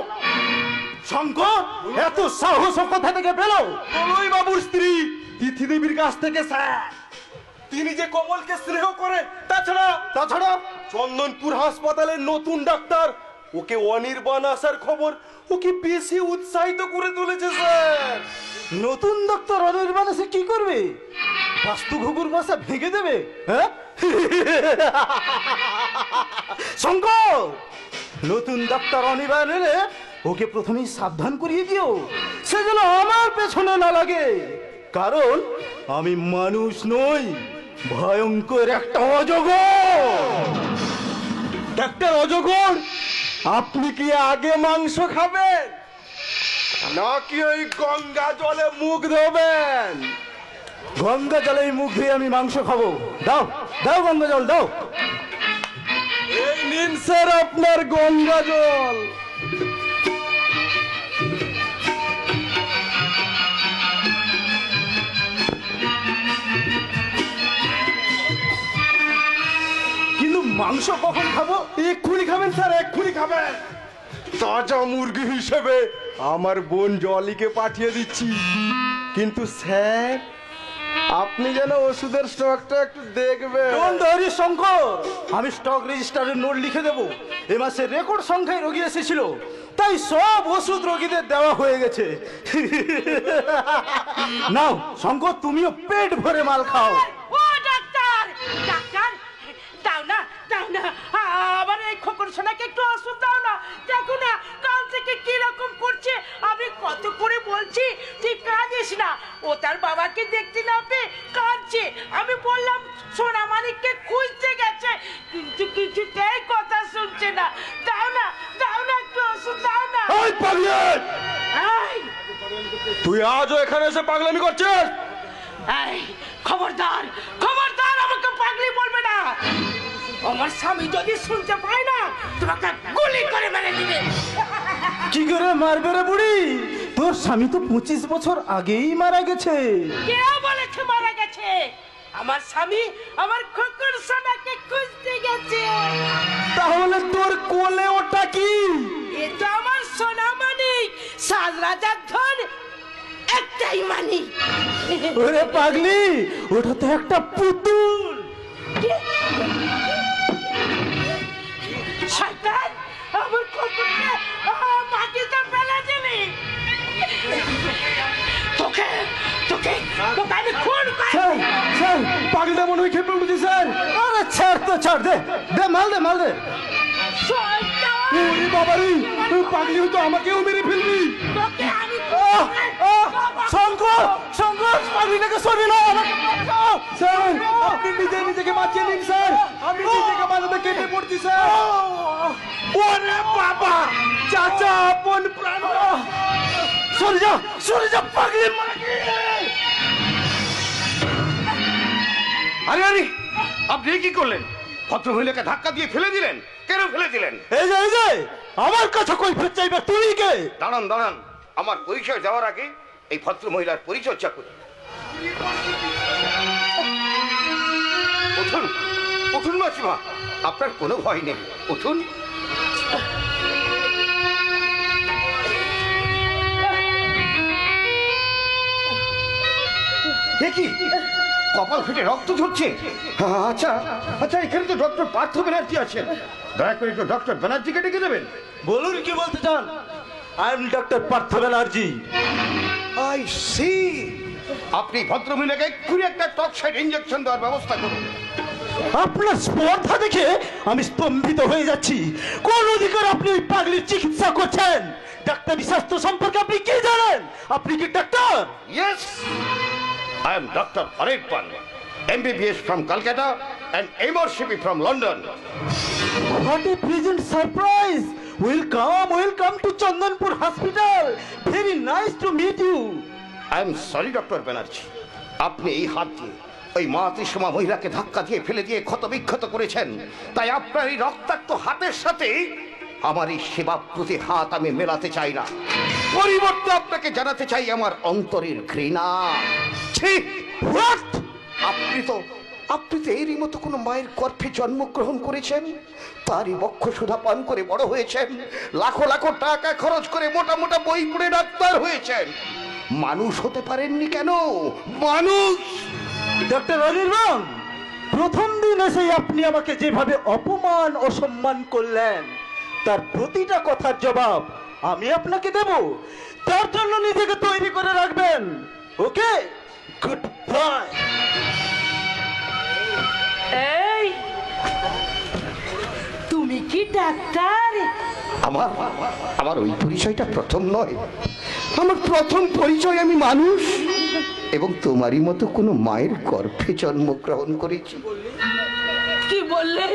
শঙ্কর, এত সাহস কোথা থেকে পেল? কলই বাবুর স্ত্রী তিথি দেবীর কাছ থেকে স্যার। তিনি যে কমলকে স্নেহ করে, তাছাড়া চন্দনপুর হাসপাতালের নতুন ডাক্তার ওকে অনির্বাণ আসার খবর ওকে বেশি উৎসাহিত করে তুলেছে স্যার। নতুন ডাক্তার অনির্বাণ এসে কি করবে? বাস্তু ঘুঘুর বাসা ভেঙে দেবে? হ্যাঁ শঙ্কর, নতুন ডাক্তার অনির্বাণ এলে ওকে প্রথমেই সাবধান করিয়ে দিও, সে যেন আমার পেছনে না লাগে। কারণ আমি মানুষ নই, ভয়ঙ্কর একটা অজগর। ডাক্তার অজগর, আপনি কি আগে মাংস খাবেন নাকি ওই গঙ্গা জলে মুখ ধোবেন? গঙ্গা জলে মুখ ধুয়ে আমি মাংস খাবো। দাও দাও গঙ্গা জল দাও। এই নিন স্যার আপনার গঙ্গা জল। কিন্তু মাংস কখন খাবো? এক্ষুনি খাবেন স্যার, এক্ষুনি খাবেন। তাজা মুরগি হিসেবে আমার বোন জলিকে পাঠিয়ে দিচ্ছি। কিন্তু স্যার, আপনি যেন ওষুধের স্টকটা একটু দেখবেন। শঙ্কর, আমি স্টক রেজিস্টারের নোট লিখে দেবো। এ মাসে রেকর্ড সংখ্যায় রোগী এসেছিল, তাই সব ওষুধ রোগীদের দেওয়া হয়ে গেছে। নাও শঙ্কর, তুমিও পেট ভরে মাল খাও। ও ডাক্তার, ডাক্তার দাও না, দাও না, আবার এই খোকন সোনাকে একটু ওষুধ দাও না। দেখো না কাল থেকে কিরকম করছে। আমি কত করে বলছি তুই কাঁদিস না, ও তার বাবাকে দেখতে না পেয়ে কাঁদছে। আমি বললাম সোনা মানিককে খুঁজতে গেছে, কিন্তু কিছুতেই কথা শুনছে না। দাও না, দাও না, একটু ওষুধ দাও না। তুই আজও এখানে এসে পাগলামি করছিস? এই খবরদার, খবরদার, আমাকে পাগলি বলবে না। আমার স্বামী যদি শুনতে পায় না, তোমাকে গুলি করে মেরে দিবে। কি করে মারবে রে বুড়ি? তোর স্বামী তো 25 বছর আগেই মারা গেছে। কে বলেছে মারা গেছে? আমার স্বামী আমার খোকন সোনাকে খুঁজতে গেছে। তাহলে তোর কোলে ওটা কি? এ তো আমার সোনা মানিক, সাজ রাজার ধন একটাই মানিক। ওরে পাগলি, ওটা তো একটা পুতুল। শয়তান, আমার খোকনকে মাটিতে ফেলে দিলি। তোকে তোকে তোকে আমি খুন স্যার, স্যার, পাগলিটা মনে হয় খেপে উঠেছে স্যার। আরে ছাড় তো, ছাড় দে, দে মাল দে, মাল দে। ওরে বাবারে, পাগলি হয়তো আমাকেও মেরে ফেলবি। শঙ্কর, শঙ্কর, পাগলিটাকে সরিয়ে নাও, আমাকে বাঁচাও। স্যার, আপনি নিজেকে বাঁচিয়ে নিন স্যার, আমি নিজেকে বাঁচাতে কেটে পড়ছি স্যার। ওরে বাবা, চাচা আপন প্রাণ। সরে যা, সরে যা পাগলি মাগি। আরে আরে, আপনি কি করলেন? ভদ্রমহিলাকে ধাক্কা দিয়ে ফেলে দিলেন। কেন ফেলে দিলেন? এই যে আমার কথা কই ফের চাইবে? তুই কে? দাঁড়ান দাঁড়ান, আমার পরিচয় দেওয়ার আগে এই ভদ্রমহিলার পরিচর্যা করি। উঠুন, উঠুন মাসিমা, আপনার কোনো ভয় নেই, উঠুন। দেখি কপাল ফেটে রক্ত ঝরছে। আচ্ছা আচ্ছা, এখানে তো ডক্টর পার্থ ব্যানার্জি আছেন, দয়া করে একটু ডক্টর ব্যানার্জিকে ডেকে দেবেন। বলুন কি বলতে চান? I am doctor Partha Banerjee. I see, আপনি ভদ্রমহিলাকে এক্ষুনি একটা টক্সাইড ইঞ্জেকশন দেওয়ার ব্যবস্থা করুন। আপনার স্পর্ধা দেখে আমি স্তম্ভিত হয়ে যাচ্ছি। কোন অধিকার আপনি ওই পাগলির চিকিৎসা করছেন? ডাক্তারি শাস্ত্র সম্পর্কে আপনি কি জানেন? আপনি কি doctor? Yes, I am Dr. Anirban, MBBS from Calcutta and MRCP from London. What a pleasant surprise! Welcome to Chandanpur Hospital. Very nice to meet you. I am sorry, Dr. Banerjee. আপনি এই হাত দিয়ে ওই মাতৃসমা মহিলাকে ধাক্কা দিয়ে ফেলে দিয়ে ক্ষতবিক্ষত করেছেন, তাই আপনার এই রক্তাক্ত হাতের সাথে আমার এই সেবা প্রতি হাত আমি মেলাতে চাই না। পরিবর্তে আপনাকে জানাতে চাই আমার অন্তরের ঘৃণা। ছি! What? আপনি তো এরই মতো কোনো মায়ের গর্ভে জন্মগ্রহণ করেছেন, তারই বক্ষ সুধা পান করে বড় হয়েছেন, লাখো লাখো টাকা খরচ করে মোটা মোটা বই পড়ে ডাক্তার হয়েছেন, মানুষ হতে পারেননি কেন? মানুষ! ডক্টর অনির্বাণ, প্রথম দিন এসেই আপনি আমাকে যেভাবে অপমান অসম্মান করলেন, তার প্রতিটা কথার জবাব আমি আপনাকে দেব। তার জন্য নিজেকে তৈরি করে রাখবেন। ওকে, গুড বাই। এই তুমি কি ডাক্তার? আমার ওই পরিচয়টা প্রথম নয়, আমার প্রথম পরিচয় আমি মানুষ এবং তোমারই মতো কোনো মায়ের গর্ভে জন্মগ্রহণ করেছি। কি বললে?